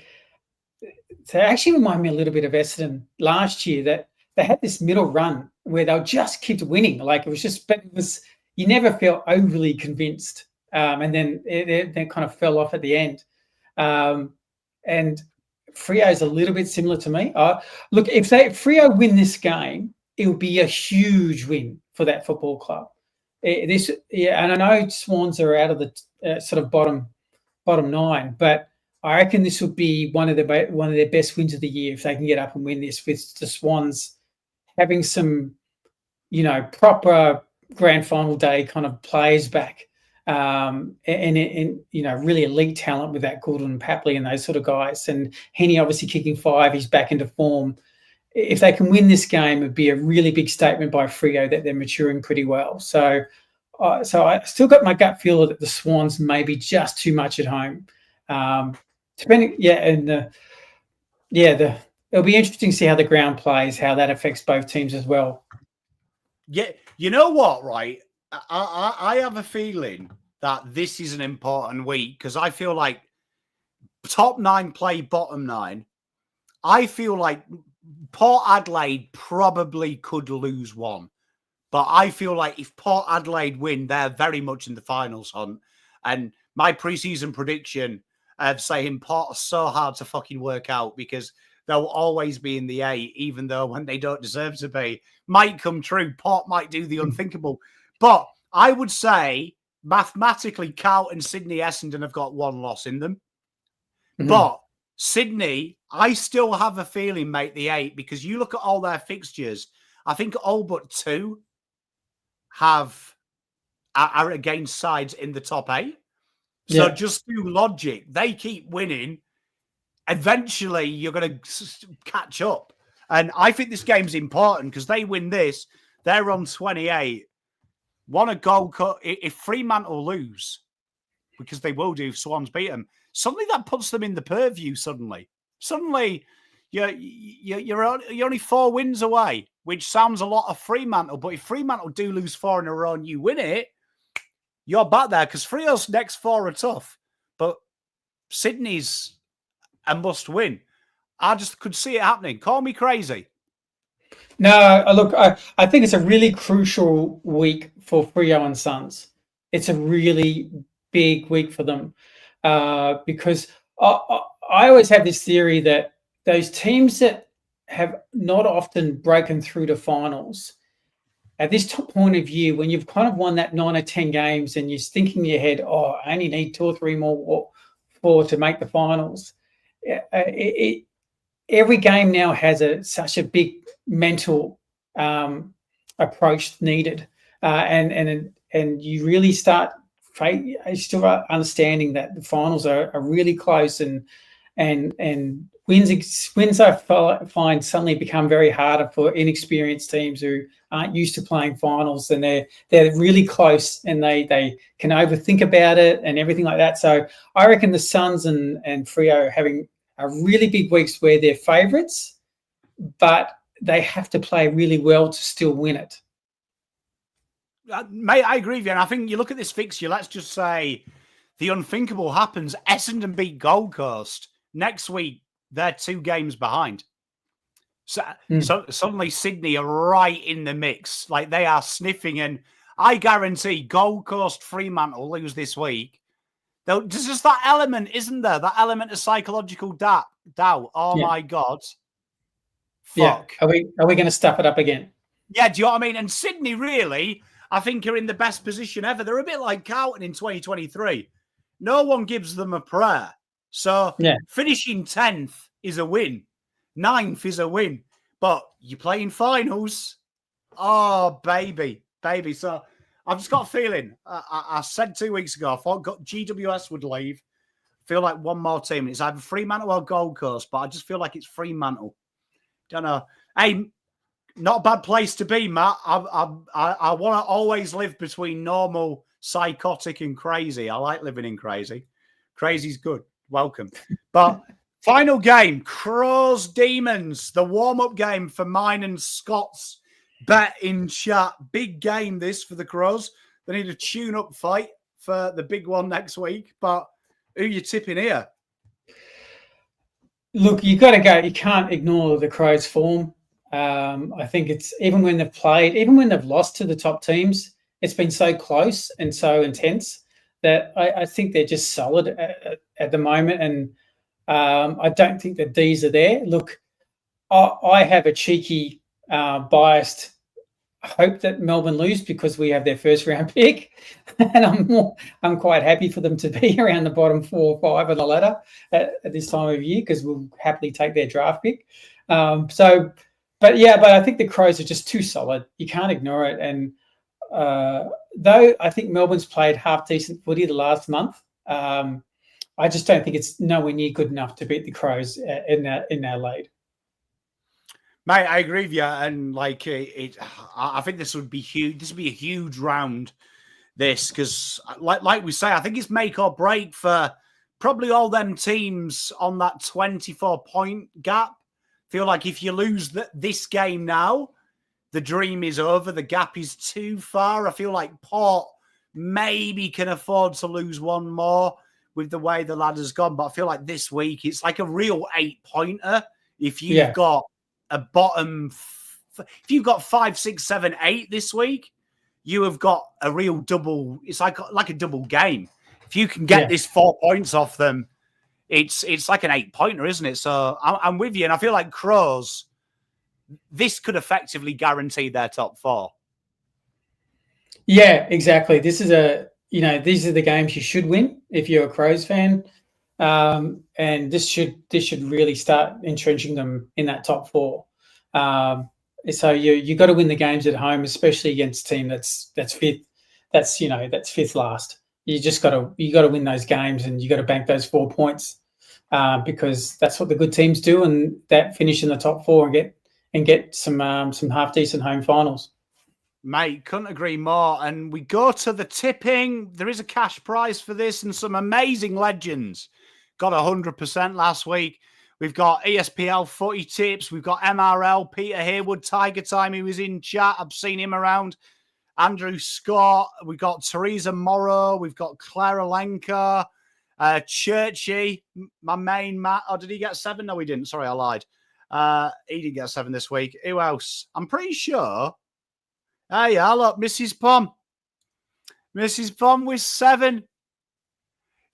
Speaker 2: actually remind me a little bit of Essendon last year. That they had this middle run where they'll just keep winning. Like you never feel overly convinced. And then it kind of fell off at the end. And Freo is a little bit similar to me. Look, if Freo win this game, it will be a huge win for that football club. And I know Swans are out of the sort of bottom 9, but I reckon this would be one of their best wins of the year if they can get up and win this, with the Swans having some, proper grand final day kind of players back. And really elite talent with that Goulden and Papley and those sort of guys. And Henny obviously kicking 5, he's back into form. If they can win this game, it'd be a really big statement by Freo that they're maturing pretty well. So I still got my gut feel that the Swans may be just too much at home. It'll be interesting to see how the ground plays, how that affects both teams as well.
Speaker 1: Yeah, you know what, right? I have a feeling that this is an important week because I feel like top 9 play bottom 9. I feel like Port Adelaide probably could lose one, but I feel like if Port Adelaide win, they're very much in the finals hunt. And my preseason prediction of saying Port are so hard to fucking work out because they'll always be in the 8, even though when they don't deserve to be, might come true. Port might do the unthinkable. But I would say, mathematically, Carlton, Sydney, Essendon have got 1 loss in them. Mm-hmm. But Sydney, I still have a feeling, make the 8, because you look at all their fixtures, I think all but 2 are against sides in the top 8. So just through logic, they keep winning. Eventually, you're going to catch up. And I think this game's important because they win this, they're on 28. Want a goal cut. If Fremantle lose, because they will do if Swans beat them, suddenly that puts them in the purview. Suddenly, you're only 4 wins away, which sounds a lot of Fremantle. But if Fremantle do lose 4 in a row and you win it, you're back there because Freo's next 4 are tough. But Sydney's a must win. I just could see it happening. Call me crazy.
Speaker 2: No, look, I think it's a really crucial week for Freo and Suns. It's a really big week for them because I always have this theory that those teams that have not often broken through to finals, at this point of year, when you've kind of won that 9 or 10 games and you're thinking in your head, I only need 2 or 3 more to make the finals, every game now has such a big mental approach needed, and you really start understanding that the finals are really close, and wins I find suddenly become very harder for inexperienced teams who aren't used to playing finals, and they're really close and they can overthink about it and everything like that. So I reckon the Suns and Freo are having a really big weeks where they're favourites, but they have to play really well to still win it.
Speaker 1: Mate, I agree with you. And I think you look at this fixture, let's just say the unthinkable happens. Essendon beat Gold Coast. Next week, they're 2 games behind. So suddenly Sydney are right in the mix. Like they are sniffing, and I guarantee Gold Coast, Fremantle lose this week. There's just that element, isn't there? That element of psychological doubt. Oh my God. Fuck.
Speaker 2: Yeah. Are we going to stuff it up again?
Speaker 1: Yeah, do you know what I mean? And Sydney really, I think, are in the best position ever. They're a bit like Carlton in 2023. No one gives them a prayer. So finishing 10th is a win. 9th is a win. But you play in finals. Oh, baby. So I've just got a feeling. I said 2 weeks ago, I thought GWS would leave. I feel like one more team. It's either Fremantle or Gold Coast, but I just feel like it's Fremantle. Don't know. Hey, not a bad place to be, Matt. I want to always live between normal, psychotic, and crazy. I like living in crazy. Crazy's good. Welcome. But final game, Crows Demons, the warm-up game for mine and Scott's bet in chat. Big game this for the Crows. They need a tune-up fight for the big one next week. But who are you tipping here?
Speaker 2: Look, you got to go. You can't ignore the Crows' form. I think it's even when they've played, even when they've lost to the top teams, it's been so close and so intense that I think they're just solid at the moment. And I don't think the D's are there. Look, I have a cheeky, biased hope that Melbourne lose because we have their first round pick, and I'm quite happy for them to be around the bottom 4 or 5 of the ladder at this time of year because we'll happily take their draft pick. But I think the Crows are just too solid. You can't ignore it. And though I think Melbourne's played half decent footy the last month, I just don't think it's nowhere near good enough to beat the Crows in Adelaide.
Speaker 1: Mate, I agree with you, and I think this would be huge. This would be a huge round, because, like we say, I think it's make or break for probably all them teams on that 24-point gap. Feel like if you lose this game now, the dream is over. The gap is too far. I feel like Port maybe can afford to lose one more with the way the ladder's gone, but I feel like this week it's like a real 8-pointer. If you've got a bottom, if you've got 5, 6, 7, 8 this week, you have got a real double. It's like a double game. If you can get this 4 points off them, it's like an 8-pointer, isn't it? So I'm with you, and I feel like Crows, this could effectively guarantee their top 4.
Speaker 2: Yeah, exactly. This is these are the games you should win if you're a Crows fan. And this should really start entrenching them in that top 4. So you got to win the games at home, especially against a team that's fifth. That's fifth last. You got to win those games, and you got to bank those 4 points because that's what the good teams do, and that finish in the top 4 and get some half decent home finals.
Speaker 1: Mate, couldn't agree more. And we go to the tipping. There is a cash prize for this and some amazing legends. Got 100% last week. We've got ESPL footy tips. We've got MRL, Peter Haywood, Tiger Time, who was in chat. I've seen him around. Andrew Scott. We've got Teresa Morrow. We've got Clara Lenka. Churchy, my main Matt. Oh, did he get 7? No, he didn't. Sorry, I lied. He didn't get 7 this week. Who else? I'm pretty sure. Hey, look, Mrs. Pom. Mrs. Pom with 7. Do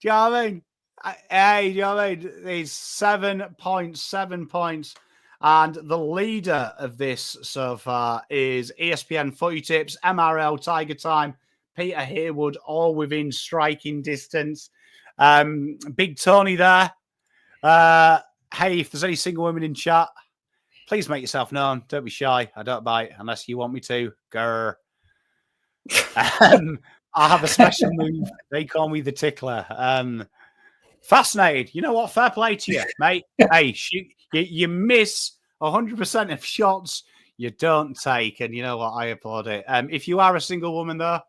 Speaker 1: you know what I mean? Hey, do you know what I mean? These 7 points, 7 points. And the leader of this so far is ESPN Footy Tips, MRL, Tiger Time, Peter Haywood, all within striking distance. Big Tony there. Hey, if there's any single women in chat, please make yourself known. Don't be shy. I don't bite unless you want me to. Grr. I have a special move. They call me the tickler. Fascinated. You know what? Fair play to you, mate. Hey, you miss 100% of shots you don't take. And you know what? I applaud it. If you are a single woman, though,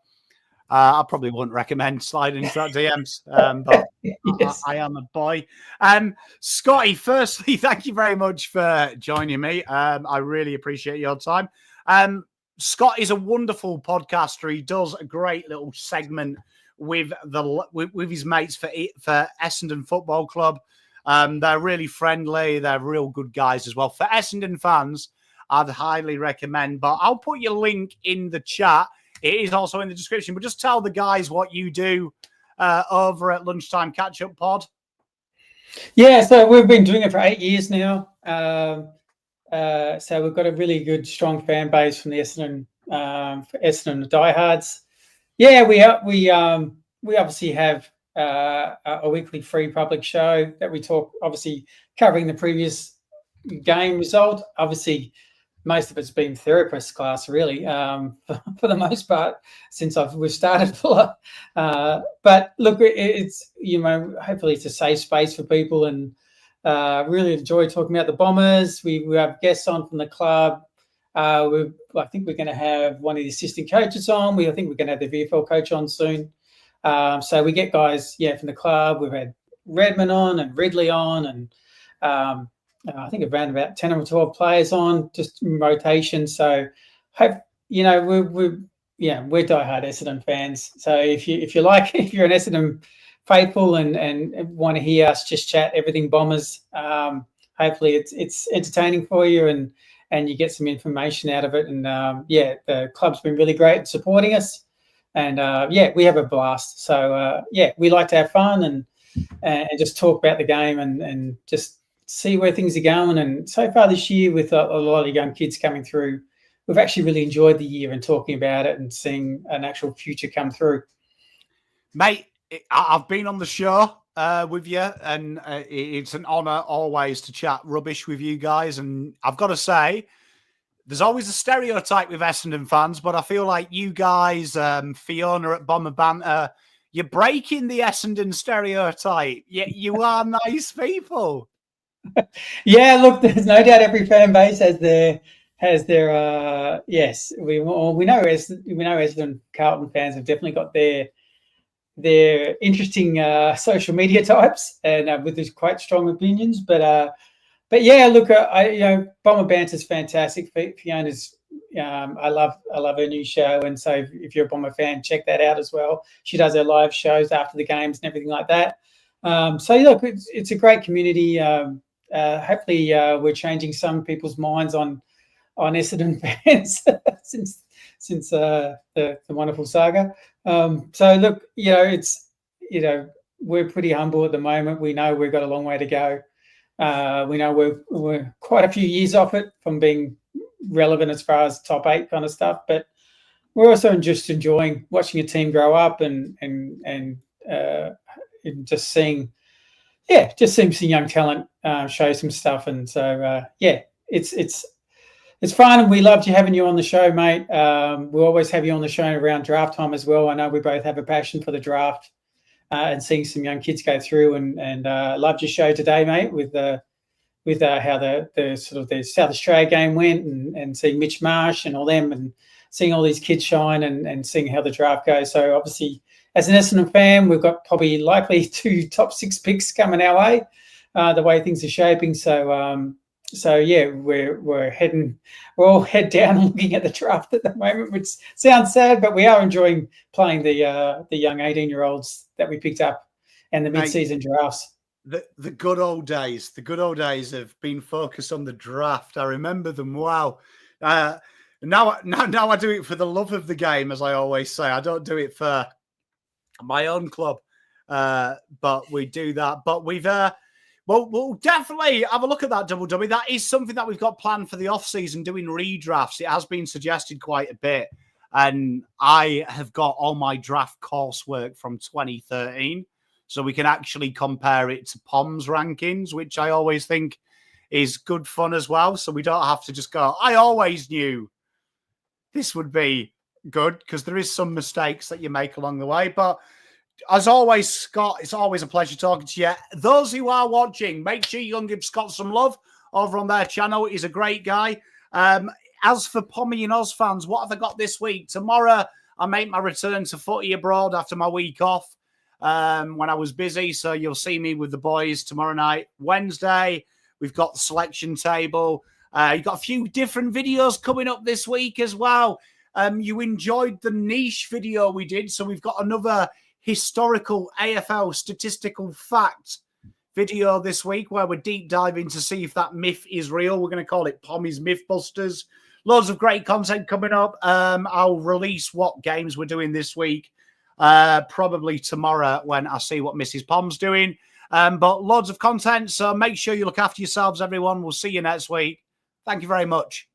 Speaker 1: I probably wouldn't recommend sliding into that DMs. But yes. I am a boy. Scotty, firstly, thank you very much for joining me. I really appreciate your time. Scott is a wonderful podcaster. He does a great little segment with his mates for Essendon Football Club. They're really friendly. They're real good guys as well. For Essendon fans, I'd highly recommend. But I'll put your link in the chat. It is also in the description. But just tell the guys what you do over at Lunchtime Catch-Up Pod.
Speaker 2: Yeah, so we've been doing it for 8 years now. So we've got a really good, strong fan base from the Essendon, for Essendon diehards. Yeah, we obviously have a weekly free public show that we talk, obviously covering the previous game result. Obviously, most of it's been therapist class, really, for the most part, since we've started Fuller. But look, it's, hopefully it's a safe space for people, and really enjoy talking about the Bombers. We have guests on from the club. I think we're going to have one of the assistant coaches on. I think we're going to have the VFL coach on soon. So we get guys, from the club. We've had Redmond on and Ridley on, and I think around about 10 or 12 players on, just in rotation. So, we're diehard Essendon fans. So if you're an Essendon faithful and want to hear us just chat everything Bombers, hopefully it's entertaining for you and you get some information out of it. And the club's been really great at supporting us, and we have a blast. So we like to have fun and just talk about the game and just see where things are going. And so far this year, with a lot of young kids coming through, we've actually really enjoyed the year and talking about it and seeing an actual future come through.
Speaker 1: Mate, I've been on the show with you, and it's an honour always to chat rubbish with you guys. And I've got to say, there's always a stereotype with Essendon fans, but I feel like you guys, Fiona at Bomber Banter, you're breaking the Essendon stereotype. You are nice people.
Speaker 2: Yeah, look, there's no doubt every fan base has their yes. We know Essendon Carlton fans have definitely got their interesting social media types and with these quite strong opinions. But yeah, look, Bomber Banter's fantastic. Fiona's, I love her new show, and so if you're a Bomber fan, check that out as well. She does her live shows after the games and everything like that. So look, it's a great community. Hopefully, we're changing some people's minds on Essendon fans since the wonderful saga. So look, we're pretty humble at the moment. We know we've got a long way to go. We know we're quite a few years off it from being relevant as far as top 8 kind of stuff, but we're also just enjoying watching a team grow up and just seeing some young talent show some stuff. And so it's fun, and we loved having you on the show, mate. We'll always have you on the show around draft time as well. I know we both have a passion for the draft and seeing some young kids go through, and loved your show today, mate, with how the sort of the South Australia game went, and seeing Mitch Marsh and all them, and seeing all these kids shine, and seeing how the draft goes. So obviously, as an Essendon fan, we've got probably likely 2 top 6 picks coming our way, the way things are shaping. So we're all head down looking at the draft at the moment, which sounds sad, but we are enjoying playing the young 18-year-olds that we picked up and the mid-season drafts.
Speaker 1: The good old days have been focused on the draft. I remember them. Wow. Now I do it for the love of the game, as I always say. I don't do it for my own club, but we do that. But we'll definitely have a look at that double dummy. That is something that we've got planned for the off season, doing redrafts. It has been suggested quite a bit, and I have got all my draft coursework from 2013, so we can actually compare it to Pom's rankings, which I always think is good fun as well. So we don't have to just go, I always knew this would be good, because there is some mistakes that you make along the way. But as always, Scott, it's always a pleasure talking to you. Those who are watching, make sure you go and give Scott some love over on their channel. He's a great guy. As for PommyInOz fans, what have I got this week? Tomorrow, I make my return to Footy abroad after my week off when I was busy. So you'll see me with the boys tomorrow night. Wednesday, we've got the selection table. You've got a few different videos coming up this week as well. You enjoyed the niche video we did, so we've got another historical AFL statistical fact video this week where we're deep diving to see if that myth is real. We're going to call it Pommy's Mythbusters. Loads of great content coming up. I'll release what games we're doing this week, probably tomorrow when I see what Mrs. Pom's doing. But loads of content, so make sure you look after yourselves, everyone. We'll see you next week. Thank you very much.